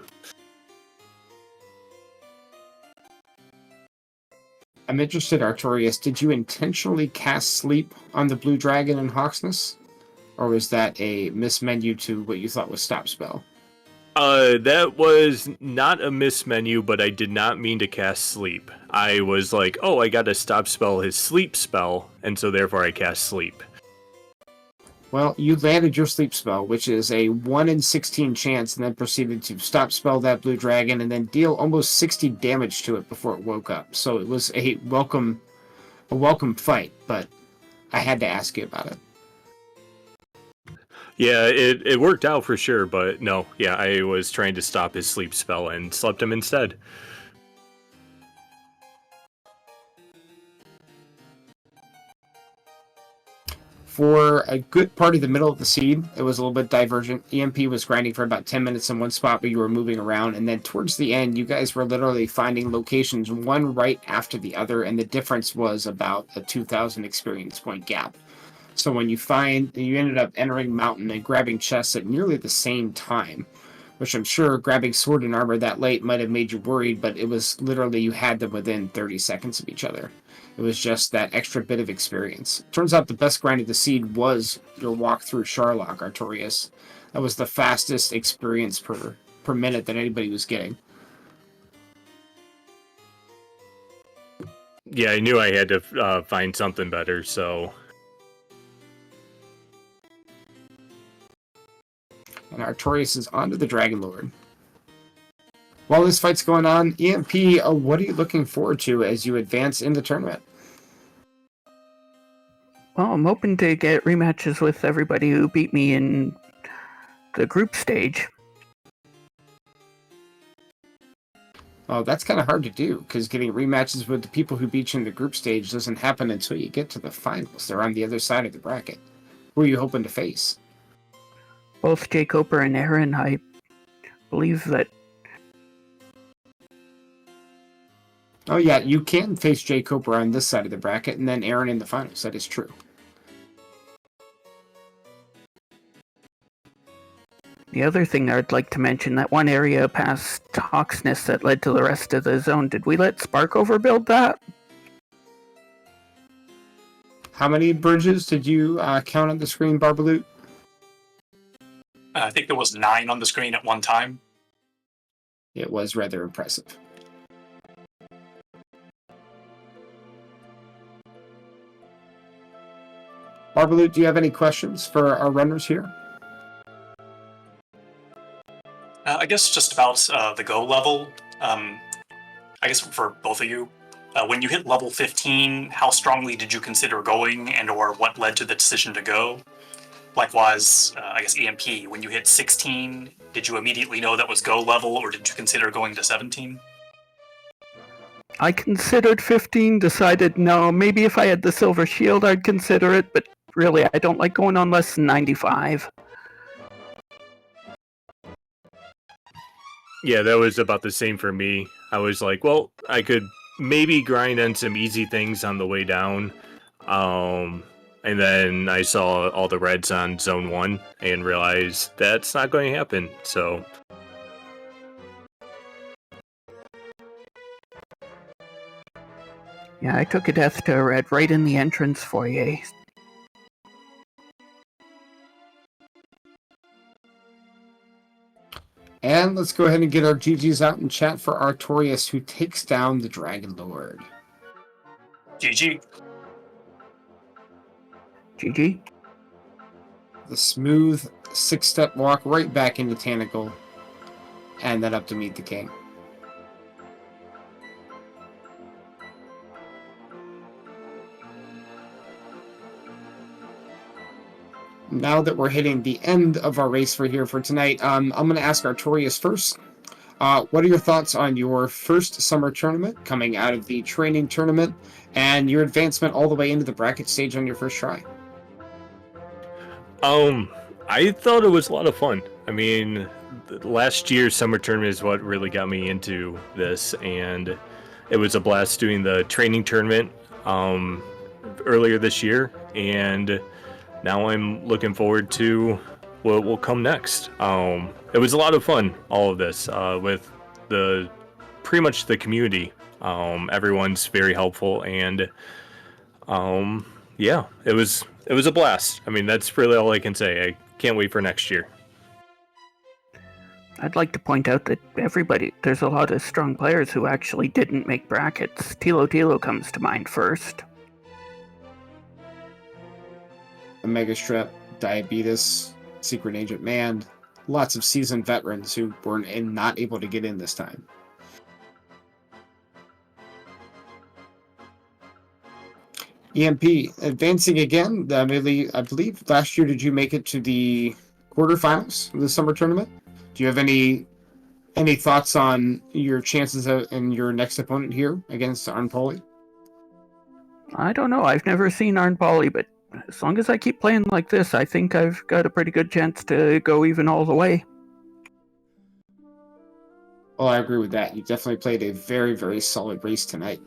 I'm interested, Artorius, did you intentionally cast Sleep on the Blue Dragon in Hawksness? Or was that a mismenu to what you thought was Stop Spell? That was not a mismenu, but I did not mean to cast Sleep. I was like, oh, I gotta Stop Spell his Sleep spell, and so therefore I cast Sleep. Well, you landed your Sleep spell, which is a 1 in 16 chance, and then proceeded to Stop Spell that Blue Dragon and then deal almost 60 damage to it before it woke up. So it was a welcome fight, but I had to ask you about it. Yeah, it worked out for sure, but no, yeah, I was trying to stop his Sleep spell and slept him instead. For a good part of the middle of the seed, it was a little bit divergent. EMP was grinding for about 10 minutes in one spot, but you were moving around. And then towards the end, you guys were literally finding locations one right after the other, and the difference was about a 2,000 experience point gap. So when you ended up entering Mountain and grabbing chests at nearly the same time, which I'm sure grabbing Sword and Armor that late might have made you worried, but it was literally you had them within 30 seconds of each other. It was just that extra bit of experience. Turns out the best grind of the seed was your walk through Sharlock, Artorius. That was the fastest experience per minute that anybody was getting. Yeah, I knew I had to find something better, so... And Artorius is onto the Dragonlord. While this fight's going on, EMP, what are you looking forward to as you advance in the tournament? Well, I'm hoping to get rematches with everybody who beat me in the group stage. Oh, that's kind of hard to do, because getting rematches with the people who beat you in the group stage doesn't happen until you get to the finals. They're on the other side of the bracket. Who are you hoping to face? Both Jay Coper and Aaron, I believe that... Oh yeah, you can face Jay Coper on this side of the bracket, and then Aaron in the finals. That is true. The other thing I'd like to mention, that one area past Hawksness that led to the rest of the zone, did we let Spark overbuild that? How many bridges did you count on the screen, Barbaloot? I think there was 9 on the screen at one time. It was rather impressive. Barbaloot, do you have any questions for our runners here? I guess just about the go level. I guess for both of you, when you hit level 15, how strongly did you consider going, and or what led to the decision to go? Likewise, I guess EMP, when you hit 16, did you immediately know that was go level, or did you consider going to 17? I considered 15, decided no, maybe if I had the Silver Shield I'd consider it, but really I don't like going on less than 95. Yeah, that was about the same for me. I was like, well, I could maybe grind on some easy things on the way down. And then I saw all the reds on Zone 1 and realized that's not going to happen, so... Yeah, I took a death to a red right in the entrance foyer. And let's go ahead and get our GGs out in chat for Artorius, who takes down the Dragonlord. GG. GG. The smooth 6-step walk right back into Tanacle, and then up to meet the king. Now that we're hitting the end of our race for tonight, I'm going to ask Artorius first. What are your thoughts on your first summer tournament, coming out of the training tournament, and your advancement all the way into the bracket stage on your first try? I thought it was a lot of fun. I mean, last year's summer tournament is what really got me into this, and it was a blast doing the training tournament earlier this year, and now I'm looking forward to what will come next. It was a lot of fun, all of this, with the pretty much the community. Everyone's very helpful, and yeah, it was a blast. I mean, that's really all I can say. I can't wait for next year. I'd like to point out that there's a lot of strong players who actually didn't make brackets. Tilo comes to mind first. Omega Strep, Diabetes, Secret Agent Man, lots of seasoned veterans who were not able to get in this time. EMP, advancing again. I believe last year, did you make it to the quarterfinals of the summer tournament? Do you have any thoughts on your chances and your next opponent here against Arnpoli? I don't know. I've never seen Arnpoli, but as long as I keep playing like this, I think I've got a pretty good chance to go even all the way. Well, I agree with that. You definitely played a very, very solid race tonight.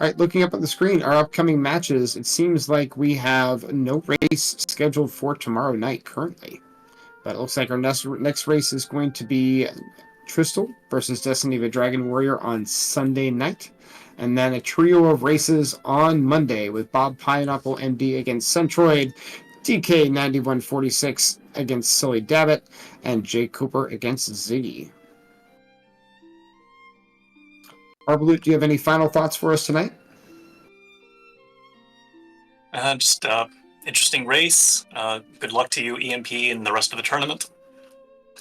All right, looking up at the screen, our upcoming matches, it seems like we have no race scheduled for tomorrow night currently. But it looks like our next race is going to be Tristal versus Destiny of a Dragon Warrior on Sunday night. And then a trio of races on Monday with Bob Pineapple MD against Centroid, DK9146 against Silly Dabbit, and Jay Cooper against Ziggy. Arbalute, do you have any final thoughts for us tonight? Just interesting race. Good luck to you, EMP, and the rest of the tournament.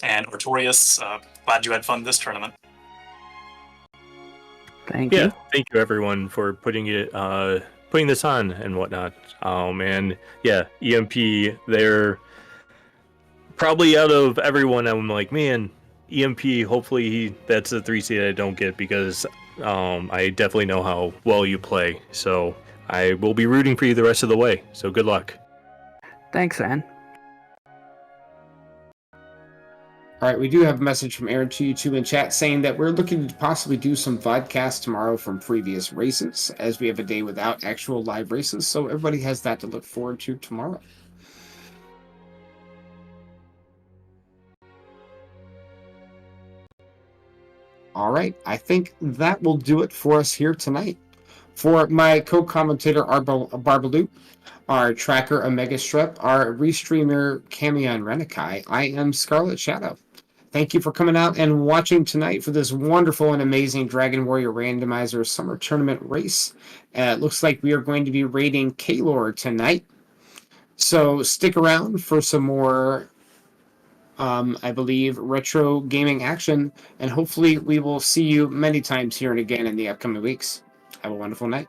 And Artorious, glad you had fun this tournament. Thank you. Thank you everyone for putting this on and whatnot. And yeah, EMP, they're probably out of everyone. I'm like, man, EMP. Hopefully that's the 3 seed I don't get, because I definitely know how well you play. So I will be rooting for you the rest of the way. So good luck. Thanks, Ann. All right, we do have a message from Aaron to YouTube in chat saying that we're looking to possibly do some vodcasts tomorrow from previous races, as we have a day without actual live races, so everybody has that to look forward to tomorrow. All right, I think that will do it for us here tonight. For my co-commentator, Barbaloop, our tracker, Omega Strep, our restreamer, Camion Renikai, I am Scarlet Shadow. Thank you for coming out and watching tonight for this wonderful and amazing Dragon Warrior Randomizer Summer Tournament race. It looks like we are going to be raiding Kaylor tonight. So stick around for some more, I believe, retro gaming action. And hopefully we will see you many times here and again in the upcoming weeks. Have a wonderful night.